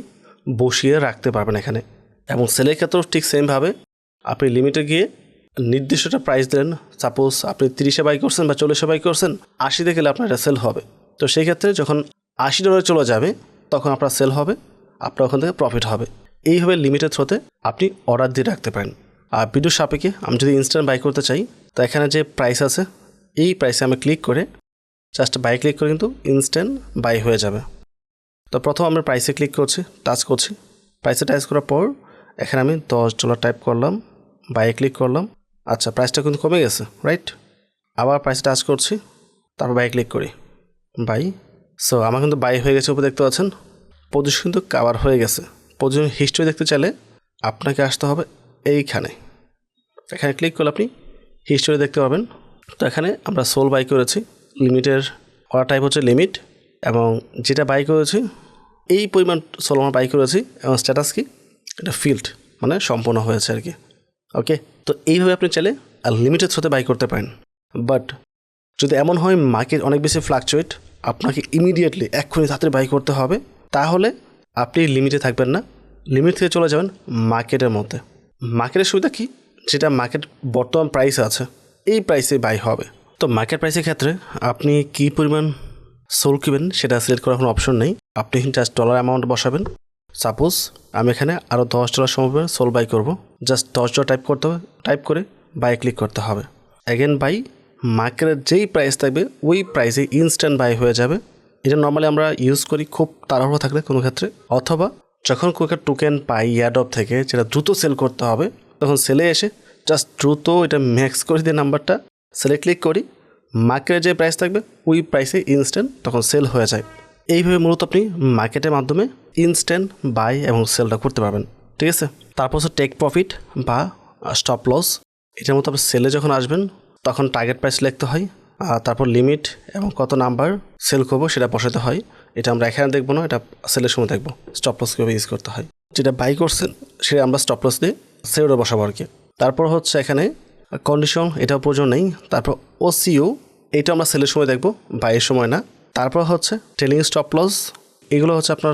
বসিয়ে রাখতে পারবেন এখানে। এবং সেলের ক্ষেত্রেও ঠিক সেমভাবে আপনি লিমিটে গিয়ে নির্দিষ্ট একটা প্রাইস দিলেন। সাপোজ আপনি 30-এ বাই করছেন বা 40-এ বাই করছেন, 80-তে গেলে আপনার এটা সেল হবে। তো সেই ক্ষেত্রে যখন $80 চলে যাবে তখন আপনার সেল হবে, আপনার ওখান থেকে প্রফিট হবে। এইভাবে লিমিটের থ্রোতে আপনি অর্ডার দিয়ে রাখতে পারেন। আর বিদ্যুৎ সাপেক্ষে আমি যদি ইনস্ট্যান্ট বাই করতে চাই, তো এখানে যে প্রাইস আছে এই প্রাইসে আমি ক্লিক করে জাস্ট বাই ক্লিক করে কিন্তু ইনস্ট্যান্ট বাই হয়ে যাবে। তো প্রথম আমরা প্রাইসে ক্লিক করছি, টাচ করছি। প্রাইসে টাচ করার পর এখানে আমি $10 টাইপ করলাম, বাই ক্লিক করলাম। আচ্ছা, প্রাইসটা কিন্তু কমে গেছে, রাইট? আবার প্রাইস টাচ করছি, তারপর বাই ক্লিক করি, বাই। সো আমার কিন্তু বাই হয়ে গেছে, উপরে দেখতে পাচ্ছেন। পজিশন কিন্তু কাভার হয়ে গেছে। পজিশন হিস্ট্রি দেখতে চাইলে আপনাকে আসতে হবে এইখানে। এখানে ক্লিক করলে আপনি হিস্ট্রি দেখতে পাবেন। তো এখানে আমরা সোল বাই করেছি, লিমিটের অর্ডার টাইপ হচ্ছে লিমিট, এবং যেটা বাই করেছি এই পরিমাণ সোল আমরা বাই করেছি, এবং স্ট্যাটাস কি, এটা ফিল্ড, মানে সম্পূর্ণ হয়েছে আর কি। ওকে, তো এইভাবে আপনি চাইলে লিমিটেড থ্রোতে বাই করতে পারেন। বাট যদি এমন হয় মার্কেট অনেক বেশি ফ্লাকচুয়েট, আপনাকে ইমিডিয়েটলি এক্ষুনি তাড়াতাড়ি বাই করতে হবে, তাহলে আপনি লিমিটে থাকবেন না, লিমিট থেকে চলে যাবেন মার্কেটের মধ্যে। মার্কেটের সুবিধা কি, যেটা মার্কেট বর্তমান প্রাইস আছে এই প্রাইসে বাই হবে। তো মার্কেট প্রাইসের ক্ষেত্রে আপনি কী পরিমাণ সোল কিনবেন সেটা সিলেক্ট করার কোনো অপশন নেই। আপনি জাস্ট ডলার অ্যামাউন্ট বসাবেন। সাপোজ আমি এখানে আরও $10 সময় সোল বাই করব, জাস্ট $10 টাইপ করতে হবে, টাইপ করে বাই ক্লিক করতে হবে। অ্যাগেন বাই, মার্কেটের যেই প্রাইস থাকবে ওই প্রাইসে ইনস্ট্যান্ট বাই হয়ে যাবে। এটা নর্মালি আমরা ইউজ করি খুব তাড়াহুড়ো থাকলে কোনো ক্ষেত্রে, অথবা যখন কোনো একটা টোকেন পাই এয়ারড্রপ থেকে যেটা দ্রুত সেল করতে হবে, তখন সেলে এসে জাস্ট দ্রুত এটা ম্যাক্স করে দিয়ে নাম্বারটা সেলে ক্লিক করি, মার্কেটের যে প্রাইস থাকবে ওই প্রাইসে ইনস্ট্যান্ট তখন সেল হয়ে যায়। এইভাবে মূলত আপনি মার্কেটের মাধ্যমে ইনস্ট্যান্ট বাই এবং সেলটা করতে পারবেন, ঠিক আছে? তারপর হচ্ছে টেক প্রফিট বা স্টপ লস। এটার মতো আপনি সেলে যখন আসবেন তখন টার্গেট প্রাইস লিখতে হয়, আর তারপর লিমিট এবং কত নাম্বার সেল করবো সেটা বসাতে হয়। এটা আমরা এখানে দেখবো না, এটা সেলের সময় দেখবো স্টপ লস কীভাবে ইউজ করতে হয়। যেটা বাই করছেন সেটা আমরা স্টপ লস দিয়ে সেলটা বসাবো আর কি। তারপর হচ্ছে এখানে কন্ডিশন, এটাও প্রয়োজন নেই। তারপর ওসিও, এটা আমরা সেলের সময় দেখবো, বাইয়ের সময় না। তারপর হচ্ছে টেলিং স্টপ লস, এগুলো হচ্ছে আপনার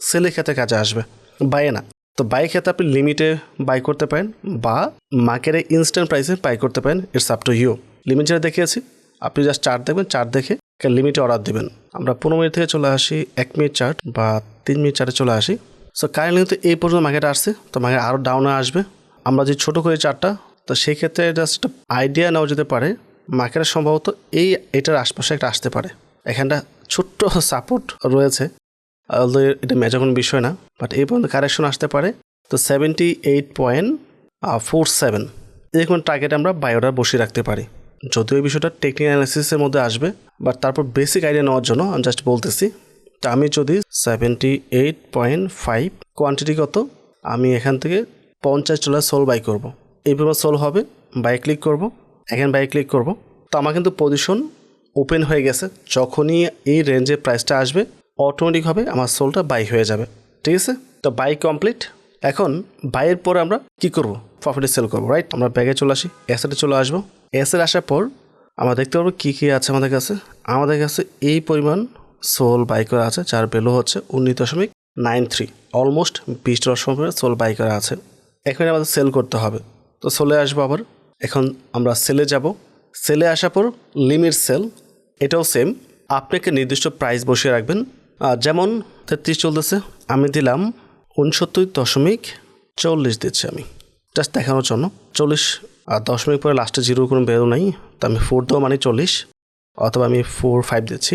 সেলের ক্ষেত্রে কাজে আসবে, বাইয়ে না। তো বাই ক্ষেত্রে আপনি লিমিটে বাই করতে পারেন বা মার্কেটে ইনস্ট্যান্ট প্রাইসে বাই করতে পারেন, it's up to you. Limit যেটা দেখিয়েছি আপনি জাস্ট চার্ট দেখবেন, চার্ট দেখে লিমিটে অর্ডার দেবেন। আমরা 15 মিনিট থেকে চলে আসি 1 মিনিট চার্ট বা 3 মিনিট চার্টে চলে আসি। সো কারেন্টলি কিন্তু এই পর্যন্ত মার্কেটে আসছে, তো মার্কেট আরও ডাউনে আসবে। আমরা যে ছোটো করে চার্টটা, তো সেই ক্ষেত্রে জাস্ট একটা আইডিয়া নেওয়া যেতে পারে মার্কেটের সম্ভবত এটার আশপাশে একটা আসতে পারে। এখানটা ছোট্ট সাপোর্ট রয়েছে, এটা মেজর কোনো বিষয় না, বাট এই পর্যন্ত কারেকশন আসতে পারে। তো 78.47 এরকম টার্গেট আমরা বাই অর্ডার বসিয়ে রাখতে পারি। যদিও এই বিষয়টা টেকনিক্যাল অ্যানালিসিসের মধ্যে আসবে, বাট তারপর বেসিক আইডিয়া নেওয়ার জন্য আমি জাস্ট বলতেছি। তো আমি যদি 78.5 কোয়ান্টিটি কত, আমি এখান থেকে $50 সোল বাই করব। এইভাবে সোল হবে, বাই ক্লিক করব, এখানে বাই ক্লিক করব। তো আমার কিন্তু পজিশন ওপেন হয়ে গেছে। যখনই এই রেঞ্জে প্রাইসটা আসবে অটোমেটিকভাবে আমার সোলটা বাই হয়ে যাবে, ঠিক আছে? তো বাই কমপ্লিট। এখন বাইয়ের পরে আমরা কি করব, প্রফিটে সেল করব, রাইট? আমরা ব্যাগে চলে আসি, অ্যাসেটে চলে আসবো। অ্যাসেট আসার পর আমরা দেখতে পারবো কী কী আছে আমাদের কাছে। আমাদের কাছে এই পরিমাণ সোল বাই করা আছে, যার ভ্যালু হচ্ছে 19.93, অলমোস্ট $20 সময় সোল বাই করা আছে। এখানে আমাদের সেল করতে হবে। তো সোলে আসবো আবার। এখন আমরা সেলে যাব। সেলে আসার পর লিমিট সেল, এটাও সেম, আপনাকে নির্দিষ্ট প্রাইস বসিয়ে রাখবেন। যেমন 33 চলতেছে, আমি দিলাম 69.40 দিচ্ছি আমি, জাস্ট দেখানোর জন্য। 40 আর 10 মিনিট পরে লাস্টে জিরোর কোনো ভ্যালু নাই, তো আমি 4 দেবো, মানে 40, অথবা আমি 4.5 দিচ্ছি।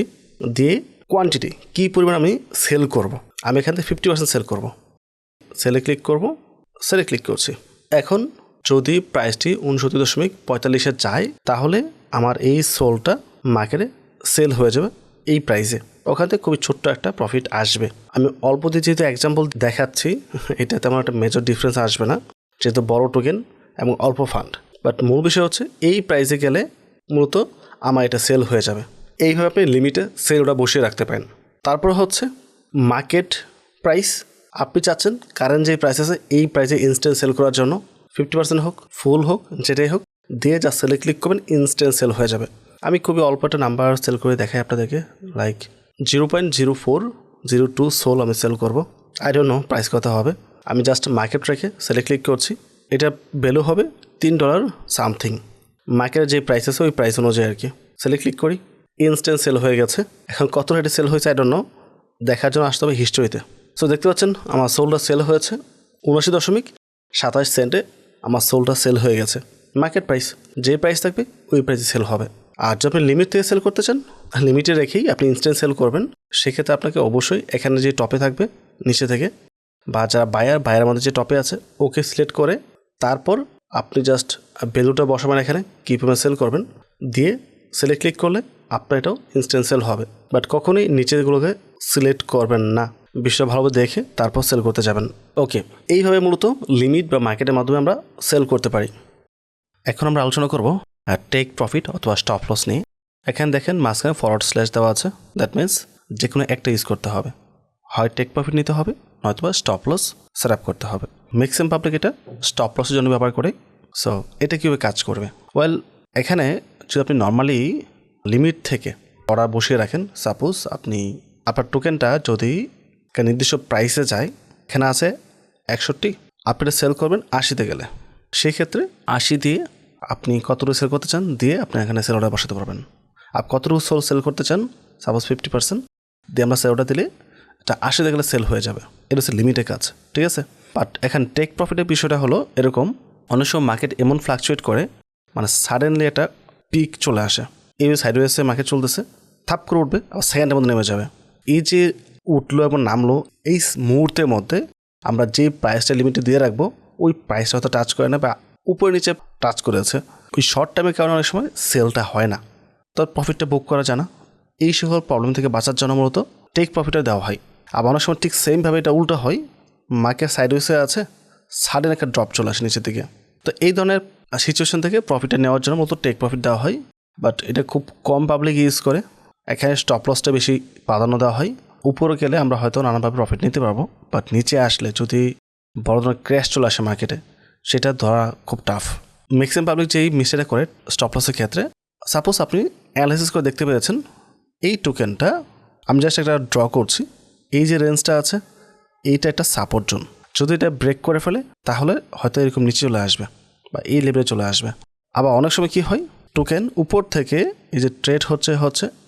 দিয়ে কোয়ান্টিটি কী পরিমাণ আমি সেল করব, আমি এখান থেকে 50% সেল করব। সেলে ক্লিক করব, সেলে ক্লিক করছি। এখন যদি প্রাইসটি 69.45 যায়, তাহলে আমার এই সোলটা মার্কেটে সেল হয়ে যাবে এই প্রাইসে। ওখান থেকে খুবই ছোট্ট একটা প্রফিট আসবে। আমি অল্প দিয়ে যেহেতু এক্সাম্পল দেখাচ্ছি, এটা তেমন একটা মেজর ডিফারেন্স আসবে না, যেহেতু বড় টোকেন এবং অল্প ফান্ড। বাট মূল বিষয় হচ্ছে এই প্রাইসে গেলে মূলত আমার এটা সেল হয়ে যাবে। এইভাবে আপনি লিমিটে সেলটা বসিয়ে রাখতে পারেন। তারপর হচ্ছে মার্কেট প্রাইস, আপনি চাচ্ছেন কারেন্ট যে প্রাইস আছে এই প্রাইসে ইনস্ট্যান্ট সেল করার জন্য, 50% হোক, ফুল হোক, যেটাই হোক, দিয়ে যা সেলে ক্লিক করবেন ইনস্ট্যান্ট সেল হয়ে যাবে। আমি খুবই অল্প একটা নাম্বার সেল করে দেখাই আপনাদেরকে, লাইক 0.0402 সোল আমি সেল করব। আই ডোন্ট নো প্রাইস কত হবে, আমি জাস্ট মার্কেট রেখে সেলে ক্লিক করছি। এটা ভ্যালু হবে $3 সামথিং, মার্কেটের যে প্রাইস আছে ওই প্রাইস অনুযায়ী আর কি। সেলে ক্লিক করি, ইনস্ট্যান্ট সেল হয়ে গেছে। এখন কত রেটে সেল হয়েছে আই ডোন্ট নো, দেখার জন্য আসতে হবে হিস্টোরিতে। সো দেখতে পাচ্ছেন আমার সোলটা সেল হয়েছে 79.27 আমার সোলটা সেল হয়ে গেছে। মার্কেট প্রাইস যে প্রাইস থাকবে ওই প্রাইসে সেল হবে। আর যদি আপনি লিমিট থেকে সেল করতে চান, লিমিটে রেখেই আপনি ইনস্ট্যান্ট সেল করবেন। সেক্ষেত্রে আপনাকে অবশ্যই এখানে যে টপে থাকবে নিচে থেকে, বা যারা বায়ার মধ্যে যে টপে আছে ওকে সিলেক্ট করে তারপর আপনি জাস্ট ভ্যালুটা বসাবেন এখানে, কী পরিমাণ সেল করবেন, দিয়ে সেলে ক্লিক করলে আপনার এটাও ইনস্ট্যান্ট সেল হবে। বাট কখনোই নিচেরগুলোকে সিলেক্ট করবেন না, বিষয়টা ভালোভাবে দেখে তারপর সেল করতে যাবেন। ওকে, এইভাবে মূলত লিমিট বা মার্কেটের মাধ্যমে আমরা সেল করতে পারি। এখন আমরা আলোচনা করব টেক প্রফিট অথবা স্টপ লস নিয়ে। এখানে দেখেন মাঝখানে ফরওয়ার্ড স্ল্যাশ দেওয়া আছে, দ্যাট মিনস যে কোনো একটা ইউজ করতে হবে, হয় টেক প্রফিট নিতে হবে নয়তো স্টপ লস সেট আপ করতে হবে। ম্যাক্সিমাম পাবলিক এটা স্টপ লসের জন্য ব্যবহার করে। সো এটা কীভাবে কাজ করবে? ওয়েল, এখানে যদি আপনি নর্মালি লিমিট থেকে অর্ডার বসিয়ে রাখেন, সাপোজ আপনি আপনার টোকেনটা যদি একটা নির্দিষ্ট প্রাইসে যায়, এখানে আছে 61, আপনি এটা সেল করবেন 80-তে গেলে, সেই ক্ষেত্রে 80 দিয়ে আপনি কতটুকু সেল করতে চান দিয়ে আপনি এখানে সেল অর্ডার বসাতে পারবেন। আপনি কতটুকু সেল করতে চান, সাপোজ 50% দিয়ে আমরা সেল অর্ডার দিলে এটা 80-তে গেলে সেল হয়ে যাবে। এটা হচ্ছে লিমিটের কাজ, ঠিক আছে। বাট এখানে টেক প্রফিটের বিষয়টা হলো এরকম, অনেক সময় মার্কেট এমন ফ্লাকচুয়েট করে, মানে সাডেনলি একটা পিক চলে আসে, এই সাইডওয়েসে মার্কেট চলতেছে, থাপ করে উঠবে আবার সেকেন্ডের মধ্যে নেমে যাবে। এই যে উঠলো এবং নামলো, এই মুহূর্তের মধ্যে আমরা যে প্রাইসটা লিমিটে দিয়ে রাখবো ওই প্রাইসটা হয়তো টাচ করে না বা উপরে নিচে টাচ করেছে, ওই শর্ট টাইমের কারণে অনেক সময় সেলটা হয় না, তো প্রফিটটা বুক করা যায় না। এই সকল প্রবলেম থেকে বাঁচার জন্য মূলত টেক প্রফিটটা দেওয়া হয়। আবার অনেক সময় ঠিক সেমভাবে এটা উল্টো হয়, মার্কেট সাইডওয়েসে আছে, সাডেন একটা ড্রপ চলে আসে নিচের দিকে, তো এই ধরনের সিচুয়েশন থেকে প্রফিটটা নেওয়ার জন্য মূলত টেক প্রফিট দেওয়া হয়। বাট এটা খুব কম পাবলিক ইউজ করে, এখানে স্টপ লসটা বেশি প্রাধান্য দেওয়া হয়। উপরে গেলে আমরা হয়তো নানানভাবে প্রফিট নিতে পারবো, বাট নিচে আসলে যদি বড় ধরনের ক্র্যাশ চলে আসে মার্কেটে, সেটা ধরা খুব টাফ। ম্যাক্সিমাম পাবলিক যেই মিস্টেকটা করে স্টপ লসের ক্ষেত্রে, সাপোজ আপনি অ্যানালাইসিস করে দেখতে পেরেছেন এই টোকেনটা, আমি জাস্ট একটা ড্র করছি, এই যে রেঞ্জটা আছে এইটা একটা সাপোর্ট জোন, যদি এটা ব্রেক করে ফেলে তাহলে হয়তো এরকম নিচে চলে আসবে বা এই লেভেলে চলে আসবে। আবার অনেক সময় কি হয়, টোকেন উপর থেকে এই যে ট্রেড হচ্ছে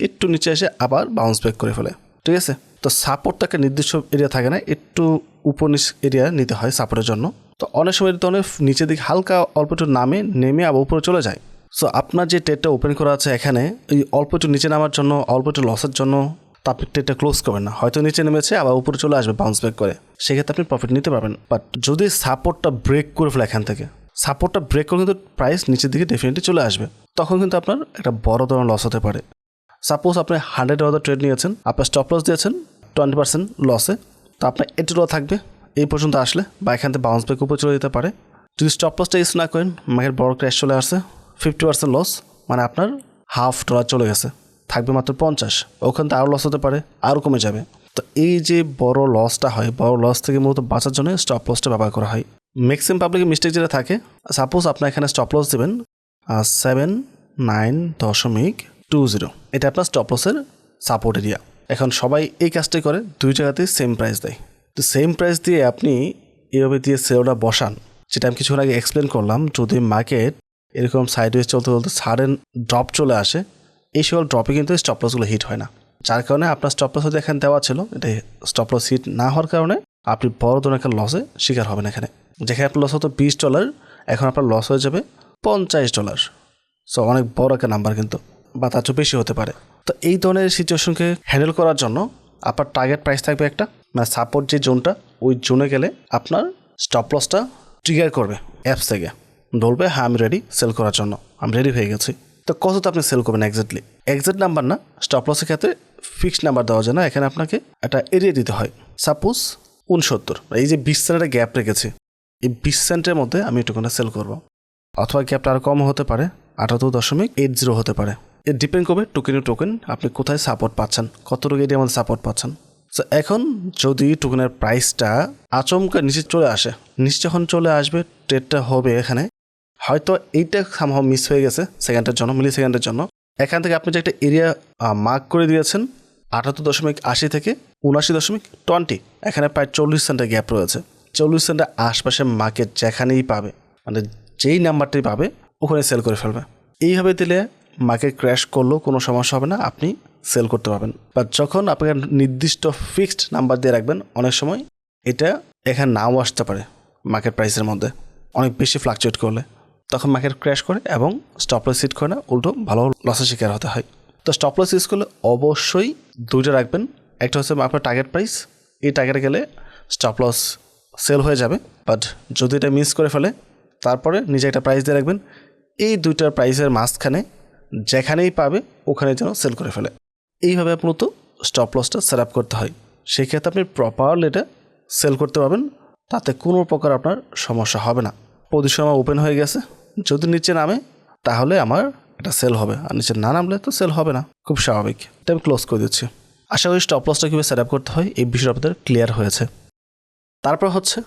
একটু নিচে এসে আবার বাউন্স ব্যাক করে ফেলে, ঠিক আছে। তো সাপোর্টটা একটা নির্দিষ্ট এরিয়া থাকে না, একটু উপর নিচ এরিয়া নিতে হয় সাপোর্টের জন্য। তো অনেক সময় তো অনেক নিচের দিকে হালকা অল্প একটু নেমে আবার উপরে চলে যায়। সো আপনার যে ট্রেডটা ওপেন করা আছে এখানে, এই অল্প একটু নিচে নামার জন্য, অল্প একটু লসের জন্য তো আপনি ট্রেডটা ক্লোজ করবেন না, হয়তো নিচে নেমেছে আবার উপরে চলে আসবে বাউন্স ব্যাক করে, সেক্ষেত্রে আপনি প্রফিট নিতে পারবেন। বাট যদি সাপোর্টটা ব্রেক করে ফেলে এখান থেকে, সাপোর্টটা ব্রেক করে কিন্তু প্রাইস নিচের দিকে ডেফিনেটলি চলে আসবে, তখন কিন্তু আপনার একটা বড় ধরনের লস হতে পারে। সাপোজ আপনি $100 ট্রেড নিয়েছেন, আপনার স্টপ লস দিয়েছেন 20% লসে, তো আপনার 80 ডলার থাকবে এই পর্যন্ত আসলে, বা এখান থেকে বাউন্স ব্যাক উপরে চলে যেতে পারে। যদি স্টপ লসটা ইউজ না করেন, মার্কেট বড় ক্র্যাশ চলে আসছে, 50% লস, মানে আপনার $50 চলে গেছে, থাকবে মাত্র 50, ওখান থেকে আরও লস হতে পারে, আরও কমে যাবে। তো এই যে বড় লসটা হয়, বড় লস থেকে মূলত বাঁচার জন্য স্টপ লসটা ব্যবহার করা হয়। ম্যাক্সিমাম পাবলিকের মিস্টেক যেটা থাকে, সাপোজ আপনার এখানে স্টপ লস দেবেন 79.20, এটা আপনার স্টপ লসের সাপোর্ট এরিয়া। এখন সবাই এই কাজটাই করে, দুই জায়গাতেই সেম প্রাইস দেয়, তো সেম প্রাইস দিয়ে আপনি এভাবে দিয়ে সেলটা বসান, যেটা আমি কিছুক্ষণ আগে এক্সপ্লেন করলাম। যদি মার্কেট এরকম সাইডওয়েজ চলতে চলতে সাডেন ড্রপ চলে আসে, এই সকল ড্রপে কিন্তু স্টপ লসগুলো হিট হয় না, যার কারণে আপনার স্টপ লস হয়তো এখানে দেওয়া ছিল, এটা স্টপ লস হিট না হওয়ার কারণে আপনি বড় ধরনের একটা লসে শিকার হবেন। এখানে যেখানে আপনার লস হতো $20, এখন আপনার লস হয়ে যাবে $50। সো অনেক বড় একটা নাম্বার কিন্তু, বা তার চেয়ে বেশি হতে পারে। তো এই ধরনের সিচুয়েশনকে হ্যান্ডেল করার জন্য আপনার টার্গেট প্রাইস থাকবে একটা, মানে সাপোর্ট যে জোনটা, ওই জোনে গেলে আপনার স্টপ লসটা ট্রিগার করবে অ্যাপস থেকে, বলবে হ্যাঁ আমি রেডি সেল করার জন্য, আমি রেডি হয়ে গেছি। তো কত আপনি সেল করবেন এক্স্যাক্টলি, এক্স্যাক্ট নাম্বার না, স্টপ লসের ক্ষেত্রে ফিক্সড নাম্বার দেওয়া যায় না, এখানে আপনাকে একটা এরিয়া দিতে হয়। সাপোজ 69, এই যে 20 সেন্টের গ্যাপ রেখেছি, এই 20 সেন্টের মধ্যে আমি একটুখানি সেল করব, অথবা গ্যাপটা আরও কম হতে পারে, 78.80 হতে পারে। এর ডিপেন্ড করবে টোকেন আপনি কোথায় সাপোর্ট পাচ্ছেন, কতটুকু এরিয়ার মধ্যে সাপোর্ট পাচ্ছেন। সো এখন যদি টোকেনের প্রাইসটা আচমকা নিচে চলে আসে, নিচে যখন চলে আসবে ট্রেডটা হবে এখানে, হয়তো এইটা সামহাও মিস হয়ে গেছে সেকেন্ডের জন্য, মিলি সেকেন্ডের জন্য। এখান থেকে আপনি যে একটা এরিয়া মার্ক করে দিয়েছেন 78.80 থেকে 79.20, এখানে প্রায় 40 সেন্টের গ্যাপ রয়েছে। 40 সেন্টের আশপাশে মার্কেট যেখানেই পাবে, মানে যেই নাম্বারটাই পাবে ওখানে সেল করে ফেলবে। এইভাবে দিলে মার্কেট ক্র্যাশ করলেও কোনো সমস্যা হবে না, আপনি সেল করতে পারবেন। বা যখন আপনাকে নির্দিষ্ট ফিক্সড নাম্বার দিয়ে রাখবেন, অনেক সময় এটা এখানে নাও আসতে পারে মার্কেট প্রাইসের মধ্যে, অনেক বেশি ফ্লাকচুয়েট করলে তখন মার্কেট ক্র্যাশ করে এবং স্টপ লস হিট করে না, উল্টো ভালো লসের শিকার হতে হয়। তো স্টপ লস ইউজ করলে অবশ্যই দুইটা রাখবেন, একটা হচ্ছে আপনার টার্গেট প্রাইস, এই টার্গেটে গেলে স্টপ লস সেল হয়ে যাবে। বাট যদি এটা মিস করে ফেলে তারপরে নিজে একটা প্রাইস দিয়ে রাখবেন, এই দুইটার প্রাইসের মাঝখানে যেখানেই পাবে ওখানে যেন সেল করে ফেলে। এইভাবে মূলত স্টপ লসটা সেট আপ করতে হয়। সেক্ষেত্রে আপনি প্রপারলি এটা সেল করতে পারবেন, তাতে কোনো প্রকার আপনার সমস্যা হবে না। পজিশন আমার ওপেন হয়ে গেছে, যদি নিচে নামে তাহলে আমার এটা সেল হবে, আর নিচে না নামলে তো সেল হবে না, খুব স্বাভাবিক। এটা আমি ক্লোজ করে দিচ্ছি। আশা করি স্টপ লসটা কীভাবে সেট আপ করতে হয় এই বিষয়টা আপনাদের ক্লিয়ার হয়েছে। তারপর হচ্ছে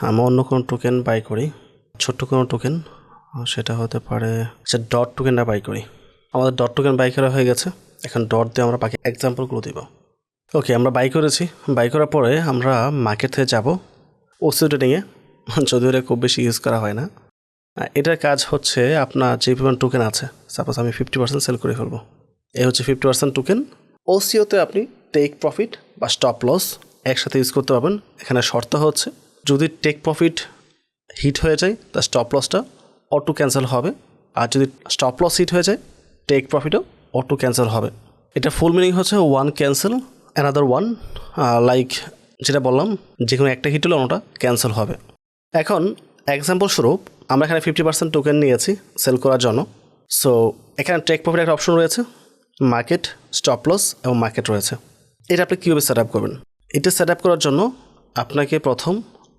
আমি অন্য কোনো টোকেন বাই করি, ছোট্ট কোনো টোকেন, সেটা হতে পারে আচ্ছা ডট টোকেনটা বাই করি। আমাদের ডট টোকেন বাই করা হয়ে গেছে, এখন ডট দিয়ে আমরা বাকি এক্সাম্পলগুলো দিব। ওকে, আমরা বাই করেছি। বাই করার পরে আমরা মার্কেট থেকে যাব ওসিও ট্রেডিংয়ে, যদিও এটা খুব বেশি ইউজ করা হয় না। এটার কাজ হচ্ছে আপনার যে পরিমাণ টোকেন আছে, সাপোজ আমি 50% সেল করে ফেলবো, এই হচ্ছে 50% টোকেন। ওসিওতে আপনি টেক প্রফিট বা স্টপ লস একসাথে ইউজ করতে পারবেন। এখানে শর্ত হচ্ছে যদি টেক প্রফিট হিট হয়ে যায় তা স্টপ লসটা অটো ক্যান্সেল হবে, আর যদি স্টপ লস হিট হয়ে যায় টেক প্রফিটও অটো ক্যান্সেল হবে। এটা ফুল মিনিং হচ্ছে one cancel another one, like যেটা বললাম যে কোনো একটা হিট হলে অন্যটা ক্যান্সেল হবে। এখন এক্সাম্পল স্বরূপ আমরা এখানে 50% টোকেন নিয়েছি সেল করার জন্য। সো এখানে টেক প্রফিট একটা অপশন রয়েছে, মার্কেট, স্টপ লস এবং মার্কেট রয়েছে। এটা আপনি কীভাবে সেট আপ করবেন? এটা সেট আপ করার জন্য আপনাকে প্রথম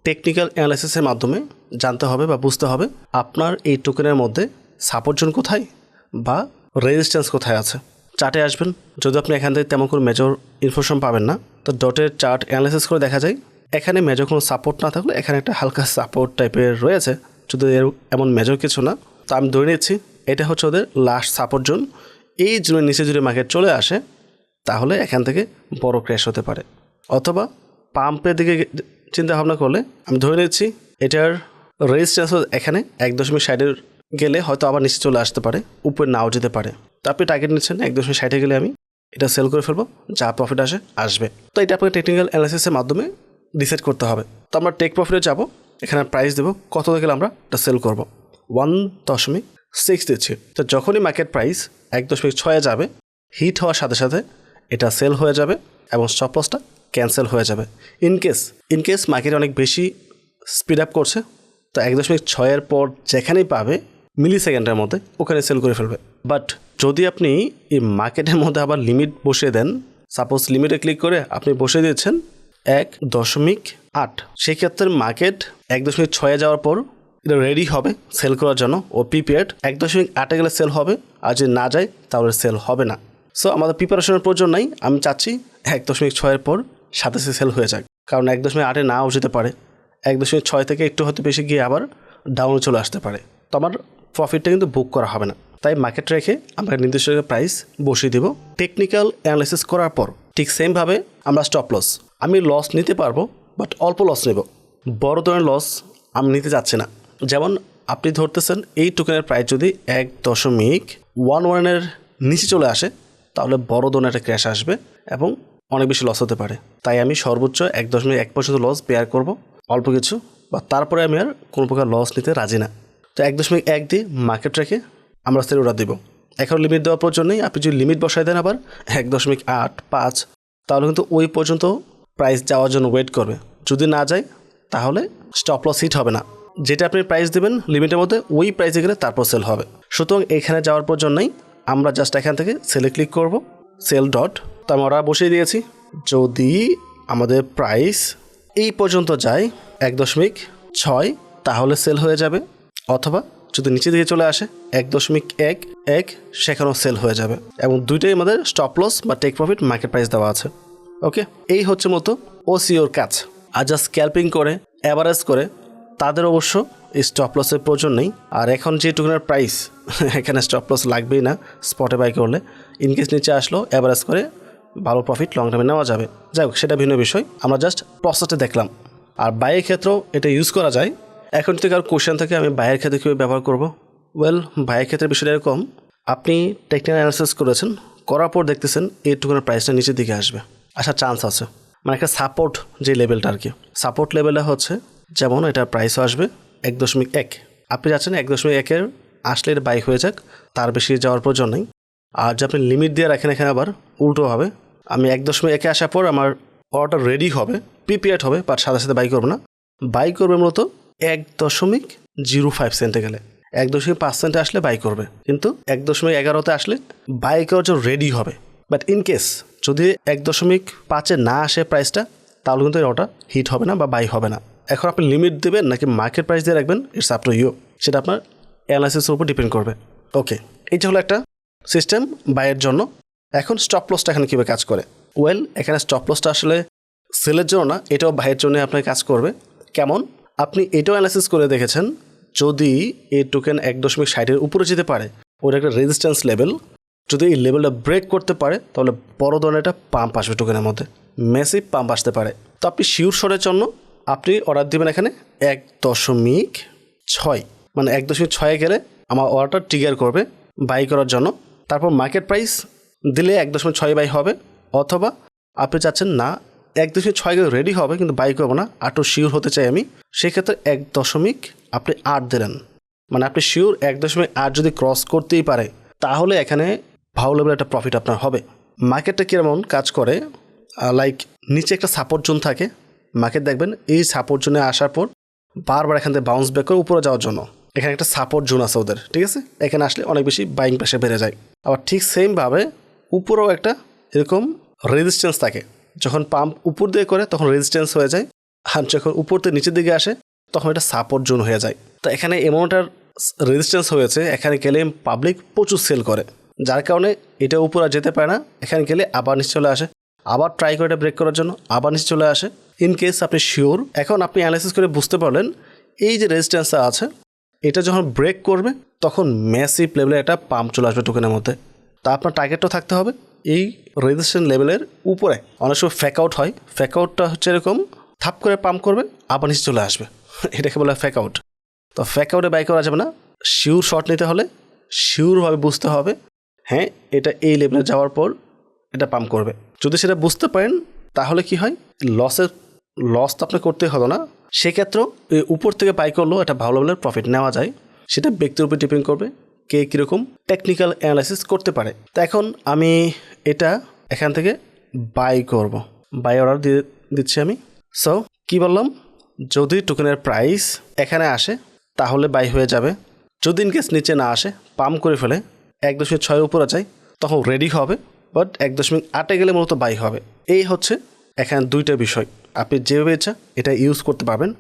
টেকনিক্যাল অ্যানালাইসিসের মাধ্যমে জানতে হবে বা বুঝতে হবে আপনার এই টোকেনের মধ্যে সাপোর্ট জোন কোথায় বা রেজিস্ট্যান্স কোথায় আছে। চার্টে আসবেন, যদি আপনি এখান থেকে তেমন কোনো মেজর ইনফরমেশন পাবেন না, তো ডটের চার্ট অ্যানালাইসিস করে দেখা যায় এখানে মেজর কোনো সাপোর্ট না থাকলে এখানে একটা হালকা সাপোর্ট টাইপের রয়েছে, যদি এমন মেজর কিছু না। তো আমি ধরে নিচ্ছি এটা হচ্ছে ওদের লাস্ট সাপোর্ট জোন। এই জোনের নিচে যদি মার্কেট চলে আসে তাহলে এখান থেকে বড় ক্র্যাশ হতে পারে, অথবা পাম্পের দিকে চিন্তা ভাবনা করলে আমি ধরে নিচ্ছি এটার রেজিস্ট্যান্স এখানে 1.60 গেলে হয়তো আবার নিচে চলে আসতে পারে, উপরে নাও যেতে পারে। তো আপনি টার্গেট নিচ্ছেন 1.60 গেলে আমি এটা সেল করে ফেলবো, যা প্রফিট আসবে। তো এটা আপনাকে টেকনিক্যাল অ্যানালাইসিসের মাধ্যমে ডিসাইড করতে হবে। তো আমরা টেক প্রফিটে যাব, এখানে প্রাইস দেবো কত গেলে আমরা এটা সেল করবো, 1.6 দিচ্ছি। তো যখনই মার্কেট প্রাইস 1.6 যাবে, হিট হওয়ার সাথে সাথে এটা সেল হয়ে যাবে এবং স্টপ লসটা ক্যান্সেল হয়ে যাবে। ইনকেস মার্কেট অনেক বেশি স্পিড আপ করছে, তো 1.6 পর যেখানেই পাবে মিলি সেকেন্ডের মধ্যে ওখানে সেল করে ফেলবে। বাট যদি আপনি এই মার্কেটের মধ্যে আবার লিমিট বসিয়ে দেন, সাপোজ লিমিটে ক্লিক করে আপনি বসিয়ে দিয়েছেন 1.8, সেক্ষেত্রে মার্কেট 1.6 যাওয়ার পর এটা রেডি হবে সেল করার জন্য, ও প্রিপেয়ার্ড 1.8 গেলে সেল হবে, আর যদি না যায় তাহলে সেল হবে না। সো আমাদের প্রিপারেশনের প্রয়োজন নাই, আমি চাচ্ছি 1.6 পর সাথে সেল হয়ে যাক, কারণ 1.8 নাও যেতে পারে, 1.6 থেকে একটু হয়তো বেশি গিয়ে আবার ডাউনে চলে আসতে পারে। তো আমার প্রফিটটা কিন্তু বুক করা হবে না, তাই মার্কেট রেখে আমরা নির্দিষ্ট প্রাইস বসিয়ে দেব। টেকনিক্যাল অ্যানালাইসিস করার পর ঠিক সেমভাবে আমরা স্টপ লস, আমি লস নিতে পারবো বাট অল্প লস নেব, বড় ধরনের লস আমি নিতে যাচ্ছি না। যেমন আপনি ধরতেছেন এই টোকেনের প্রাইস যদি 1.11 নিচে চলে আসে তাহলে বড় ধরনের একটা ক্র্যাশ আসবে এবং অনেক বেশি লস হতে পারে। তাই আমি সর্বোচ্চ 1.1% লস বেয়ার করব, অল্প কিছু, বা তারপরে আমি আর কোনো প্রকার লস নিতে রাজি না। তো 1.1 দিয়ে মার্কেট রেখে আমরা সেল অর্ডার দেবো। এখন লিমিট দেওয়ার প্রয়োজন নেই, আপনি যদি লিমিট বসাই দেন আবার 1.85, তাহলে কিন্তু ওই পর্যন্ত প্রাইস যাওয়ার জন্য ওয়েট করবে। যদি না যায় তাহলে স্টপ লস হিট হবে না, যেটা আপনি প্রাইস দেবেন লিমিটের মধ্যে ওই প্রাইসে গেলে তারপর সেল হবে। সুতরাং এখানে যাওয়ার প্রয়োজন নেই, আমরা জাস্ট এখান থেকে সেলে ক্লিক করব, সেল ডট। তো আমরা বসিয়ে দিয়েছি, যদি আমাদের প্রাইস এই পর্যন্ত যায় 1.6 তাহলে সেল হয়ে যাবে, অথবা যদি নিচে দিকে চলে আসে 1.11 সেখানেও সেল হয়ে যাবে, এবং দুইটাই আমাদের স্টপ লস বা টেক প্রফিট মার্কেট প্রাইস দেওয়া আছে। ওকে, এই হচ্ছে মতো ওসিওর কাজ। আর যা স্ক্যাল্পিং করে অ্যাভারেজ করে তাদের অবশ্য স্টপ লসের প্রয়োজন নেই। আর এখন যে টোকেনের প্রাইস এখানে স্টপ লস লাগবেই না, স্পটে বাই করলে ইনকেস নিচে আসলো অ্যাভারেজ করে ভালো প্রফিট লং টার্মে নেওয়া যাবে। যাই হোক, সেটা ভিন্ন বিষয়, আমরা জাস্ট প্রসেসটা দেখলাম। আর বাইয়ের ক্ষেত্রেও এটা ইউজ করা যায়। এখন থেকে আর কোশ্চেন থেকে আমি বাইয়ের ক্ষেত্রে কীভাবে ব্যবহার করব? বাইয়ের ক্ষেত্রে বিষয়টা এরকম, আপনি টেকনিক্যাল অ্যানালাইসিস করেছেন, করার পর দেখতেছেন এই টোকেনের প্রাইসটা নিচের দিকে আসবে, আসার চান্স আছে, মানে একটা সাপোর্ট যে লেভেলটা আর কি, সাপোর্ট লেভেলটা হচ্ছে যেমন এটার প্রাইসও আসবে 1.1, আপনি যাচ্ছেন 1.1 আসলে এটা বাই হয়ে যাক, তার বেশি যাওয়ার প্রয়োজন নেই। আর যে আপনি লিমিট দিয়ে রাখেন এখানে আবার উল্টো হবে, আমি 1.1 আসার পর আমার অর্ডার রেডি হবে, প্রিপেয়ার্ড হবে, বাট সাথে সাথে বাই করবো না, বাই করবে মূলত 1.05 গেলে 1.5 আসলে বাই করবে, কিন্তু 1.11 আসলে বাই করার জন্য রেডি হবে। বাট ইন কেস যদি 1.5 না আসে প্রাইসটা, তাহলে কিন্তু ওটা হিট হবে না বা বাই হবে না। এখন আপনি লিমিট দেবেন নাকি মার্কেট প্রাইস দিয়ে রাখবেন, ইটস আপ টু ইউ, সেটা আপনার অ্যানালাইসিসের উপর ডিপেন্ড করবে। ওকে, এইটা হলো একটা সিস্টেম বাইয়ের জন্য। এখন স্টপ লসটা এখানে কীভাবে কাজ করে? ওয়েল, এখানে স্টপ লসটা আসলে সেলের জন্য না, এটাও বাইয়ের জন্য আপনার কাজ করবে। কেমন? আপনি এটাও অ্যানালাইসিস করে দেখেছেন, যদি এই টোকেন 1.60 উপরে যেতে পারে, ওর একটা রেজিস্ট্যান্স লেভেল, যদি এই লেভেলটা ব্রেক করতে পারে, তাহলে বড় ধরনের একটা পাম্প আসবে টোকেনের মধ্যে, ম্যাসিভ পাম্প আসতে পারে। তো আপনি শিওর শটের জন্য আপনি অর্ডার দেবেন এখানে 1.6, মানে 1.6 গেলে আমার অর্ডারটা ট্রিগার করবে বাই করার জন্য। তারপর মার্কেট প্রাইস দিলে 1.6 বাই হবে, অথবা আপনি চাচ্ছেন না 1.6 গেলে রেডি হবে কিন্তু বাই করবো না, আরও শিওর হতে চাই আমি, সেক্ষেত্রে 1.8 দিলেন, মানে আপনি শিওর 1.8 যদি ক্রস করতেই পারে, তাহলে এখানে ভালো লেভেল একটা প্রফিট আপনার হবে। মার্কেটটা কীরকম কাজ করে, লাইক নিচে একটা সাপোর্ট জোন থাকে, মার্কেট দেখবেন এই সাপোর্ট জোনে আসার পর বারবার এখান থেকে বাউন্স ব্যাক করে উপরে যাওয়ার জন্য এখানে একটা সাপোর্ট জোন আছে ওদের, ঠিক আছে? এখানে আসলে অনেক বেশি বাইং প্রেশার বেড়ে যায়। আবার ঠিক সেমভাবে উপরেও একটা এরকম রেজিস্ট্যান্স থাকে, যখন পাম্প উপর দিয়ে করে তখন রেজিস্ট্যান্স হয়ে যায়, আর যখন উপর থেকে নিচের দিকে আসে তখন এটা সাপোর্ট জোন হয়ে যায়। তো এখানে এমনটার রেজিস্ট্যান্স হয়েছে, এখানে গেলে পাবলিক প্রচুর সেল করে, যার কারণে এটা উপরে যেতে পারে না, এখানে গেলে আবার নিচে চলে আসে, আবার ট্রাই করে এটা ব্রেক করার জন্য আবার নিচে চলে আসে। ইন কেস আপনি শিওর, এখন আপনি অ্যানালাইসিস করে বুঝতে পারলেন এই যে রেজিস্ট্যান্সটা আছে, এটা যখন ব্রেক করবে তখন ম্যাসিভ লেভেলে একটা পাম্প চলে আসবে টোকেনের মধ্যে। তা আপনার টার্গেটও থাকতে হবে এই রেজিস্ট্যান্স লেভেলের উপরে। অনেক সময় ফ্যাক আউট হয়, ফ্যাক আউটটা হচ্ছে এরকম, থাপ করে পাম্প করবে আবার নিচে চলে আসবে, এটাকে বলা হয় ফ্যাক আউট। তো ফ্যাক আউটে বাই করা যাবে না, শিওর শর্ট নিতে হলে শিওরভাবে বুঝতে হবে, হ্যাঁ এটা এই লেভেলে যাওয়ার পর এটা পাম্প করবে। যদি সেটা বুঝতে পারেন তাহলে কি হয়, লস তো আপনি করতে হলো না, সেক্ষেত্রেও এই উপর থেকে বাই করলেও একটা ভালো লেভেলের প্রফিট নেওয়া যায়। সেটা ব্যক্তির উপর ডিপেন্ড করবে কে কীরকম টেকনিক্যাল অ্যানালাইসিস করতে পারে। তো এখন আমি এটা এখান থেকে বাই করব, বাই অর্ডার দিয়ে দিচ্ছি আমি। সো কি বললাম, যদি টোকেনের প্রাইস এখানে আসে তাহলে বাই হয়ে যাবে, যদি ইনকেস নিচে না আসে পাম্প করে ফেলে 1.6 উপরে যায় তখন রেডি হবে, বাট 1.8 গেলে মূলত বাই হবে। এই হচ্ছে এখানে দুইটা বিষয়, আপনি যেভাবে ইচ্ছা এটা ইউজ করতে পারবেন,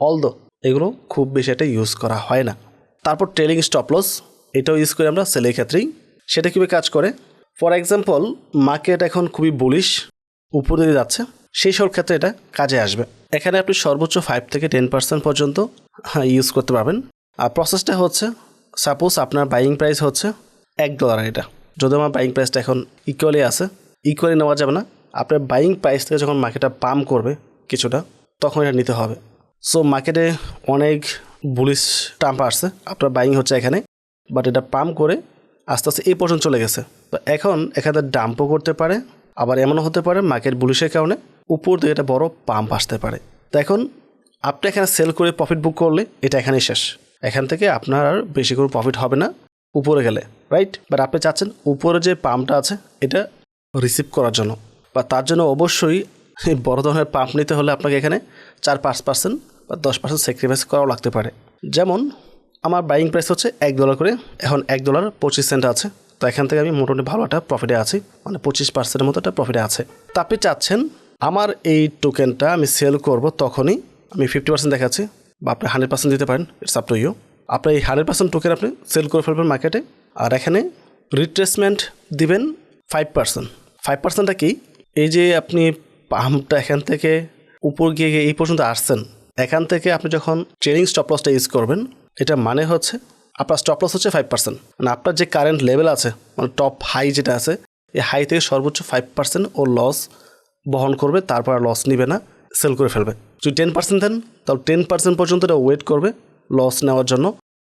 অলদো এগুলো খুব বেশি একটা ইউজ করা হয় না। তারপর ট্রেলিং স্টপ লস, এটাও ইউজ করি আমরা সেলের ক্ষেত্রেই। সেটা কীভাবে কাজ করে, ফর এক্সাম্পল মার্কেট এখন খুবই বুলিশ উপরে দিয়ে যাচ্ছে, সেই সব ক্ষেত্রে এটা কাজে আসবে। এখানে আপনি সর্বোচ্চ 5 থেকে 10% পর্যন্ত ইউজ করতে পারবেন। আর প্রসেসটা হচ্ছে, সাপোজ আপনার বাইং প্রাইস হচ্ছে $1, এটা যদি আমার বাইং প্রাইসটা এখন ইকুয়ালি আছে, ইকুয়ালি নেওয়া যাবে না, আপনার বাইং প্রাইস থেকে যখন মার্কেটটা পাম্প করবে কিছুটা তখন এটা নিতে হবে। সো মার্কেটে অনেক বুলিশ টাম্প আসছে, আপনার বাইং হচ্ছে এখানে, বাট এটা পাম্প করে আস্তে আস্তে এই পর্যন্ত চলে গেছে। তো এখন এখানে ডাম্পও করতে পারে, আবার এমনও হতে পারে মার্কেট বুলিশের কারণে উপর থেকে একটা বড় পাম্প আসতে পারে। তো এখন আপনি এখানে সেল করে প্রফিট বুক করলে এটা এখানেই শেষ, এখান থেকে আপনার আর বেশি করে প্রফিট হবে না উপরে গেলে, রাইট? বাট আপনি চাচ্ছেন উপরে যে পাম্পটা আছে এটা রিসিভ করার জন্য, বা তার জন্য অবশ্যই বড় ধরনের পাম্প নিতে হলে আপনাকে এখানে 4-5% বা 10% স্যাক্রিফাইস করাও লাগতে পারে। যেমন আমার বাইং প্রাইস হচ্ছে $1 করে, এখন $1.25 আছে, তো এখান থেকে আমি মোটামুটি ভালো একটা প্রফিটে আছি, মানে 25%-এর মতো একটা প্রফিটে আছে। তো আপনি চাচ্ছেন আমার এই টোকেনটা আমি সেল করব, তখনই আমি 50% দেখাচ্ছি, বা আপনি 100% দিতে পারেন, ইটস আপ টু ইউ। আপনি এই 100% টোকেন আপনি সেল করে ফেলবেন মার্কেটে, আর এখানে রিট্রেসমেন্ট দিবেন 5%। 5%টা কি, এই যে আপনি পাম্পটা এখান থেকে উপর গিয়ে এই পর্যন্ত আসছেন, এখান থেকে আপনি যখন ট্রেলিং স্টপ লসটা ইউজ করবেন, এটা মানে হচ্ছে আপনার স্টপ লস হচ্ছে 5%, মানে আপনার যে কারেন্ট লেভেল আছে, মানে টপ হাই যেটা আছে, এই হাই থেকে সর্বোচ্চ 5% ও লস বহন করবে, তারপর লস নিবে না, সেল করে ফেলবে। যদি 10% দেন তাহলে 10% পর্যন্ত এটা ওয়েট করবে লস নেওয়ার জন্য,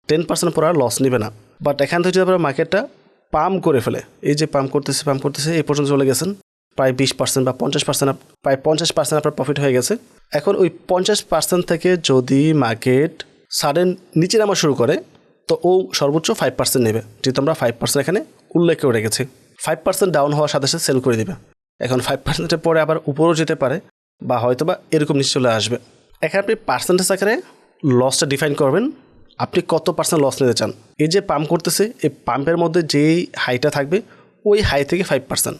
10% পর আর লস নিবে না। বাট এখান থেকে যদি আপনার মার্কেটটা পাম্প করে ফেলে, এই যে পাম্প করতেছে এই পর্যন্ত চলে গেছেন, প্রায় 20% বা 50%, প্রায় 50% আপনার প্রফিট হয়ে গেছে। এখন ওই 50% থেকে যদি মার্কেট সাডেন নিচে নামা শুরু করে, তো ও সর্বোচ্চ 5% নেবে, যেহেতু আমরা 5% এখানে উল্লেখ করে রেখেছি। 5% ডাউন হওয়ার সাথে সাথে সেল করে দেবে। এখন 5%-এর পরে আবার উপরেও যেতে পারে, বা হয়তো বা এরকম নিচে চলে আসবে। এখানে আপনি পার্সেন্টেজ আকারে লসটা ডিফাইন করবেন, আপনি কত পার্সেন্ট লস নিতে চান। এই যে পাম্প করতেছে, এই পাম্পের মধ্যে যেই হাইটা থাকবে ওই হাই থেকে 5%,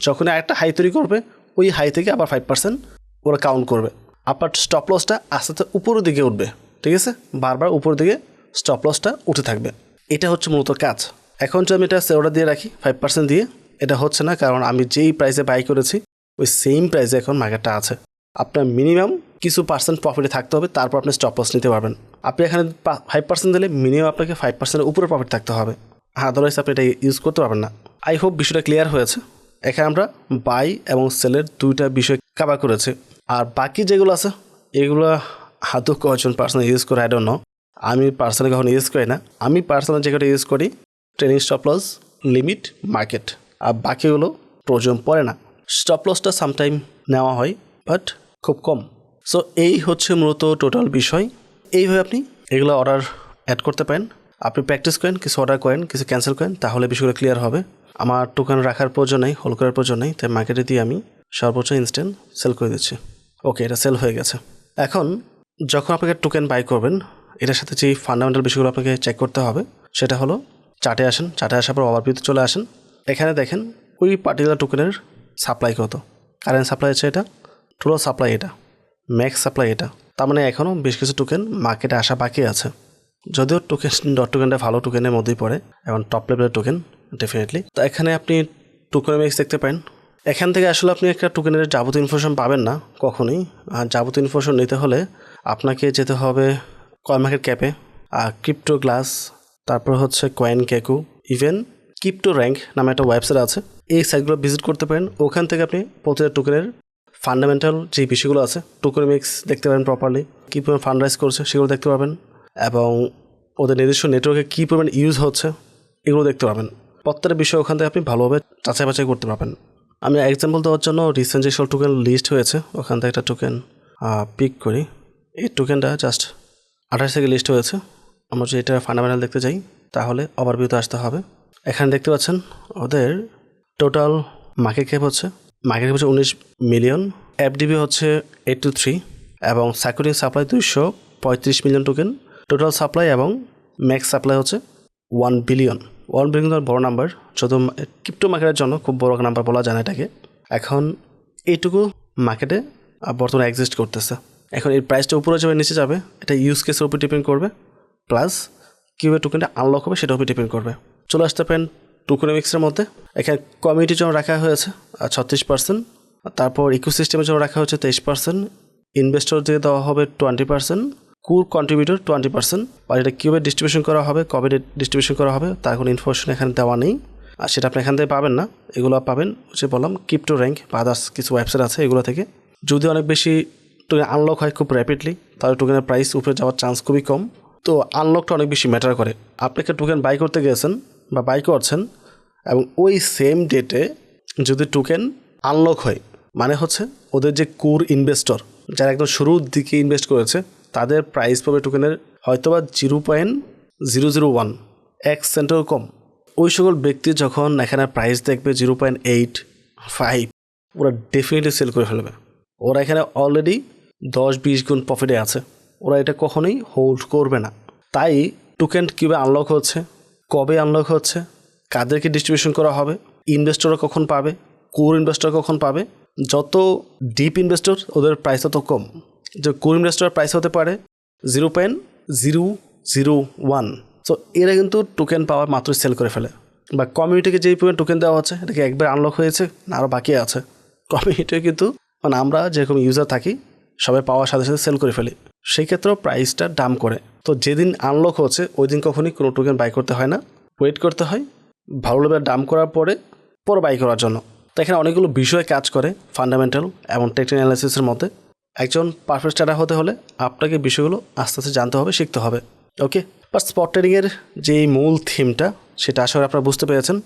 যখন আরেকটা হাই তৈরি করবে ওই হাই থেকে আবার 5% ওরা কাউন্ট করবে। আপনার স্টপ লসটা আস্তে আস্তে উপরের দিকে উঠবে, ঠিক আছে, বারবার উপরের দিকে স্টপ লসটা উঠে থাকবে। এটা হচ্ছে মূলত কাজ। এখন যদি আমি এটা সেলটা দিয়ে রাখি 5% দিয়ে, এটা হচ্ছে না, কারণ আমি যেই প্রাইসে বাই করেছি ওই সেম প্রাইসে এখন মার্কেটটা আছে। আপনার মিনিমাম কিছু পার্সেন্ট প্রফিটে থাকতে হবে, তারপর আপনি স্টপ লস নিতে পারবেন। আপনি এখানে 5% দিলে মিনিমাম আপনাকে 5%-এর উপরে প্রফিট থাকতে হবে, আদারওয়াইজ আপনি এটা ইউজ করতে পারবেন না। আই হোপ বিষয়টা ক্লিয়ার হয়েছে। এখানে আমরা বাই এবং সেলের দুইটা বিষয় কভার করেছি। আর বাকি যেগুলো আছে এগুলো হাতও কজন পার্সোনাল ইউজ করে আই ডোন্ট নো। আমি পার্সোনালি কখনো ইউজ করি না। আমি পার্সোনাল যেগুলো ইউজ করি trailing stop loss, limit, market, আর বাকিগুলো প্রয়োজন পড়ে না। স্টপ লসটা সামটাইম নেওয়া হয় বাট খুব কম। সো এই হচ্ছে মূলত টোটাল বিষয়। এইভাবে আপনি এগুলো অর্ডার অ্যাড করতে পারেন। আপনি প্র্যাকটিস করেন, কিছু অর্ডার করেন, কিছু ক্যান্সেল করেন, তাহলে বিষয়গুলো ক্লিয়ার হবে। আমার টোকেন রাখার প্রয়োজন নেই, হোল্ড করার প্রয়োজন নেই, তাই মার্কেটে দিয়ে আমি সর্বোচ্চ ইনস্ট্যান্ট সেল করে দিচ্ছি। ওকে, এটা সেল হয়ে গেছে। এখন যখন আপনাকে টোকেন বাই করবেন, এটার সাথে যে ফান্ডামেন্টাল বিষয়গুলো আপনাকে চেক করতে হবে সেটা হলো চার্টে আসেন, চার্টে আসার পর ওভারভিউতে চলে আসেন। এখানে দেখেন ওই পার্টিকুলার টোকেনের সাপ্লাই কত, কারেন্ট সাপ্লাই আছে এটা, টোটাল সাপ্লাই এটা, ম্যাক্স সাপ্লাই এটা। তার মানে এখনও বেশ কিছু টোকেন মার্কেটে আসা বাকি আছে। যদিও টোকেনটা ভালো টোকেনের মধ্যেই পড়ে এবং টপ লেভেলের টোকেন ডেফিনেটলি। তো এখানে আপনি টোকেন ম্যাক্স দেখতে পারেন। এখান থেকে আসলে আপনি একটা টোকেনের যাবতীয় ইনফরমেশন পাবেন না কখনোই। আর যাবতীয় ইনফরমেশন নিতে হলে আপনাকে যেতে হবে কয়েন মার্কেট ক্যাপে, আর ক্রিপ্টো গ্লাস, তারপর হচ্ছে কয়েন ক্যাকু, ইভেন ক্রিপ্টো র্যাঙ্ক নামে একটা ওয়েবসাইট আছে, এই সাইটগুলো ভিজিট করতে পারেন। ওখান থেকে আপনি প্রতিটা টোকেনের ফান্ডামেন্টাল যে বিষয়গুলো আছে, টোকেনমিক্স দেখতে পারেন প্রপারলি, কী পরিমাণ ফান্ড রাইজ করছে সেগুলো দেখতে পাবেন, এবং ওদের নিজস্ব নেটওয়ার্কে কী পরিমাণ ইউজ হচ্ছে এগুলো দেখতে পাবেন। প্রত্যেকটা বিষয় ওখান থেকে আপনি ভালোভাবে যাচাই বাছাই করতে পারবেন। আমি এক্সাম্পল দেওয়ার জন্য রিসেন্ট যেসব টোকেন লিস্ট হয়েছে ওখান থেকে একটা টোকেন পিক করি। এই টোকেনটা জাস্ট 28 থেকে লিস্ট হয়েছে। আমরা যদি এটা ফান্ডামেন্টাল দেখতে যাই তাহলে ওভারভিউতে আসতে হবে। এখানে দেখতে পাচ্ছেন ওদের টোটাল মার্কেট ক্যাপ হচ্ছে 19 মিলিয়ন, এফডিবি হচ্ছে 823, এবং circulating supply 235 million token total supply, এবং ম্যাক্স সাপ্লাই হচ্ছে 1 বিলিয়ন। 1 বিলিয়ন বড় নাম্বার, যত ক্রিপ্টো মার্কেটের জন্য খুব বড় নাম্বার বলা যায় না এটাকে। এখন এইটুকু মার্কেটে বর্তমানে এক্সিস্ট করতেছে। এখন এই প্রাইসটা উপরে যাবে নিচে যাবে এটা ইউজ কেসের উপর ডিপেন্ড করবে, প্লাস কীভাবে টোকেনটা আনলক হবে সেটার উপর ডিপেন্ড করবে। চলে আসতে পারেন টোকেনমিক্সের মধ্যে। এখানে কমিউনিটির জন্য রাখা হয়েছে 36%, তারপর ইকোসিস্টেমের জন্য রাখা হচ্ছে 23%, ইনভেস্টর দিয়ে দেওয়া হবে 20%, কোর কন্ট্রিবিউটর 20%। আর এটা কীভাবে ডিস্ট্রিবিউশন করা হবে, কবে ডিস্ট্রিবিউশন করা হবে তার কোনো ইনফরমেশন এখানে দেওয়া নেই, আর সেটা আপনি এখান থেকে পাবেন না। এগুলো পাবেন হচ্ছে বললাম ক্রিপ্টো র্যাঙ্ক বা আদার্স কিছু ওয়েবসাইট আছে এগুলো থেকে। যদি অনেক বেশি টোকেন আনলক হয় খুব র্যাপিডলি, তাহলে টোকেনের প্রাইস উপরে যাওয়ার চান্স খুবই কম। তো আনলকটা অনেক বেশি ম্যাটার করে। আপনি একটা টোকেন বাই করতে গেছেন বা বাই করছেন, এবং ওই সেম ডেটে যদি টোকেন আনলক হয়, মানে হচ্ছে ওদের যে কোর ইনভেস্টর যারা একদম শুরুর দিকে ইনভেস্ট করেছে তাদের প্রাইস পাবে টোকেনের হয়তোবা 0.001 সেন্টেরও কম। ওই সকল ব্যক্তি যখন এখানে প্রাইস দেখবে 0.85, ওরা ডেফিনেটলি সেল করে ফেলবে। ওরা এখানে অলরেডি 10-20 গুণ প্রফিটে আছে, ওরা এটা কখনোই হোল্ড করবে না। তাই টোকেন কীভাবে আনলক হচ্ছে, কবে আনলক হচ্ছে, কাদেরকে ডিস্ট্রিবিউশন করা হবে, ইনভেস্টররা কখন পাবে, কোর ইনভেস্টর কখন পাবে, যত ডিপ ইনভেস্টর ওদের প্রাইস তত কম। যে কোর ইনভেস্টর প্রাইস হতে পারে 0.001। সো এরা কিন্তু টোকেন পাওয়ার মাত্র সেল করে ফেলে। বা কমিউনিটিকে যেই পরিমাণ টোকেন দেওয়া হচ্ছে এটাকে একবার আনলক হয়েছে না আরও বাকি আছে, কমিউনিটিও কিন্তু মানে আমরা যেরকম ইউজার থাকি সবাই পাওয়ার সাথে সাথে সেল করে ফেলি, সেই ক্ষেত্রেও প্রাইসটা ডাম করে। তো যেদিন আনলক হচ্ছে ওই দিন কখনই কোনো টোকেন বাই করতে হয় না, ওয়েট করতে হয় ভালো লেভেল ডাম করার পরে বাই করার জন্য। তো এখানে অনেকগুলো বিষয় কাজ করে ফান্ডামেন্টাল এবং টেকনিক্যাল অ্যানালাইসিসের মধ্যে। একজন পারফেক্ট ট্রেডার হতে হলে আপনাকে বিষয়গুলো আস্তে আস্তে জানতে হবে, শিখতে হবে। ওকে, বাট স্পট ট্রেডিংয়ের যে মূল থিমটা সেটা আসলে আপনারা বুঝতে পেরেছেন,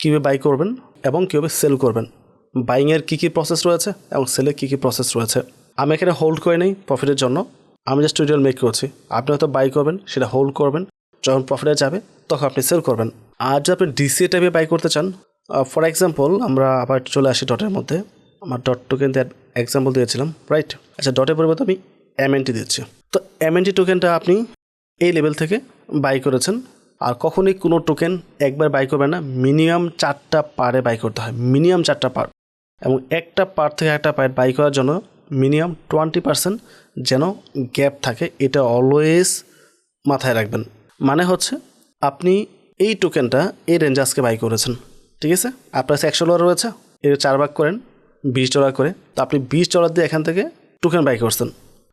কীভাবে বাই করবেন এবং কীভাবে সেল করবেন, বাইংয়ের কী কী প্রসেস রয়েছে এবং সেলের কী কী প্রসেস রয়েছে। আমি এখানে হোল্ড করে নেই প্রফিটের জন্য, আমি জাস্ট টিউটোরিয়াল মেক করছি। আপনি হয়তো বাই করবেন, সেটা হোল্ড করবেন, যখন প্রফিটে যাবে তখন আপনি সেল করবেন। আর যদি আপনি ডিসিএ টাইপে বাই করতে চান, ফর এক্সাম্পল আমরা আবার চলে আসি ডটের মধ্যে। আমার ডট টোকেন দিয়ে এক্সাম্পল দিয়েছিলাম, রাইট? আচ্ছা, ডটের পরিবর্তে আমি এমএনটি দিচ্ছি। তো এমএনটি টোকেনটা আপনি এই লেভেল থেকে বাই করেছেন, আর কখনোই কোনো টোকেন একবার বাই করবেন না, মিনিমাম 4টা পারে বাই করতে হয়, মিনিমাম 4টা পার। এবং একটা পার থেকে একটা পার বাই করার জন্য মিনিমাম 20% যেন গ্যাপ থাকে, এটা অলওয়েজ মাথায় রাখবেন। মানে হচ্ছে আপনি এই টোকেনটা এই রেঞ্জে আজকে বাই করেছেন, ঠিক আছে, আপনার কাছে $100 রয়েছে, এর 4 ভাগ করেন $20 করে, তো আপনি $20 দিয়ে এখান থেকে টোকেন বাই করছেন,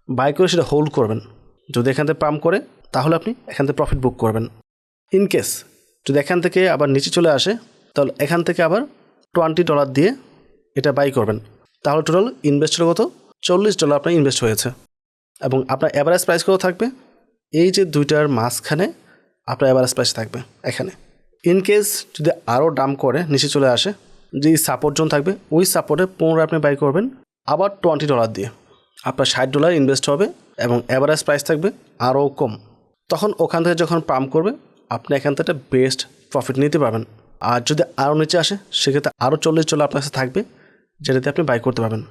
বাই করে সেটা হোল্ড করবেন। যদি এখান থেকে পাম্প করে তাহলে আপনি এখান থেকে প্রফিট বুক করবেন। ইন কেস যদি এখান থেকে আবার নিচে চলে আসে তাহলে এখান থেকে আবার $20 দিয়ে এটা বাই করবেন, তাহলে টোটাল ইনভেস্ট হলো কত? $40 আপনার ইনভেস্ট হয়েছে। এবং আপনার অ্যাভারেজ প্রাইস কত থাকবে? এই যে দুইটার মাঝখানে আপনার অ্যাভারেজ প্রাইস থাকবে এখানে। ইন কেস যদি আরও দাম করে নিচে চলে আসে, যে সাপোর্ট জোন থাকবে ওই সাপোর্টে পুনরায় আপনি বাই করবেন আবার $20 দিয়ে, আপনার $60 ইনভেস্ট হবে এবং অ্যাভারেজ প্রাইস থাকবে আরও কম। তখন ওখান থেকে যখন পাম্প করবে আপনি এখান থেকে বেস্ট প্রফিট নিতে পারবেন। আর যদি আরও নিচে আসে সেক্ষেত্রে আরও $40 আপনার কাছে থাকবে, যেটাতে আপনি বাই করতে পারবেন।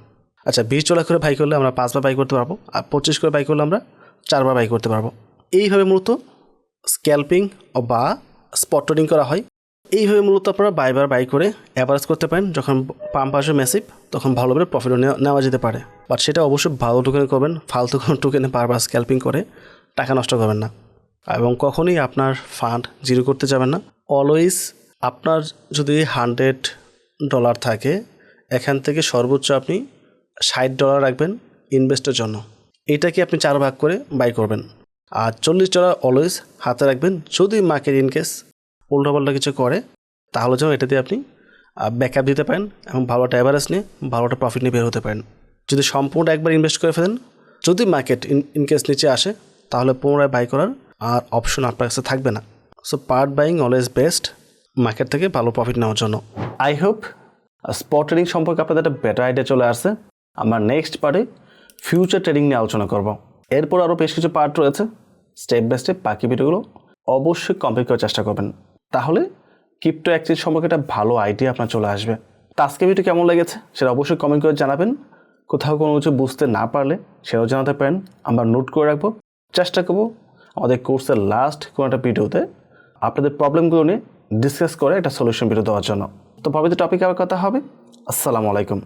আচ্ছা, $20 করে বাই করলে আমরা 5 বার বাই করতে পারবো, আর 25 করে বাই করলে আমরা 4 বার বাই করতে পারবো। এইভাবে মূলত স্ক্যাল্পিং বা স্পট ট্রেডিং করা হয়। এইভাবে মূলত আপনারা বাইবার বাই করে অ্যাভারেজ করতে পারেন। যখন পাম্প আসবে ম্যাসিভ তখন ভালোভাবে প্রফিটও নেওয়া যেতে পারে, বাট সেটা অবশ্যই ভালো টোকেনে করবেন। ফালতু কোনো টোকেনে বারবার স্ক্যাল্পিং করে টাকা নষ্ট করবেন না, এবং কখনোই আপনার ফান্ড জিরো করতে যাবেন না। অলওয়েজ আপনার যদি $100 থাকে, এখান থেকে সর্বোচ্চ আপনি $60 রাখবেন ইনভেস্টের জন্য। এটাকে আপনি 4 ভাগ করে বাই করবেন, আর $40 অলওয়েজ হাতে রাখবেন। যদি মার্কেট ইনকেস উল্টোপাল্টা কিছু করে তাহলে যেন এটা দিয়ে আপনি ব্যাকআপ দিতে পারেন এবং ভালোটা অ্যাভারেজ নিয়ে ভালোটা প্রফিট নিয়ে বের হতে পারেন। যদি সম্পূর্ণ একবার ইনভেস্ট করে ফেলেন, যদি মার্কেট ইনকেস নিচে আসে তাহলে পুনরায় বাই করার আর অপশন আপনার কাছে থাকবে না। So part buying always best market থেকে ভালো প্রফিট নেওয়ার জন্য।
আই হোপ স্পট ট্রেডিং সম্পর্কে আপনাদের একটা বেটার আইডিয়া চলে আসছে। আমরা নেক্সট পার্টে ফিউচার ট্রেডিং নিয়ে আলোচনা করব। এরপর আরও বেশ কিছু পার্ট রয়েছে, স্টেপ বাই স্টেপ বাকি ভিডিওগুলো অবশ্যই কমপ্লিট করার চেষ্টা করবেন, তাহলে ক্রিপ্টো এক্সচেঞ্জ সম্পর্কে একটা ভালো আইডিয়া আপনার চলে আসবে। তো আজকে ভিডিও কেমন লেগেছে সেটা অবশ্যই কমেন্ট করে জানাবেন। কোথাও কোনো কিছু বুঝতে না পারলে সেটাও জানাতে পারেন, আমরা নোট করে রাখবো। চেষ্টা করবো আমাদের কোর্সের লাস্ট কোনো একটা ভিডিওতে আপনাদের প্রবলেমগুলো নিয়ে ডিসকাস করে একটা সলিউশন ভিডিও দেওয়ার জন্য। তো পরবর্তী টপিকে আবার কথা হবে। আসসালামু আলাইকুম।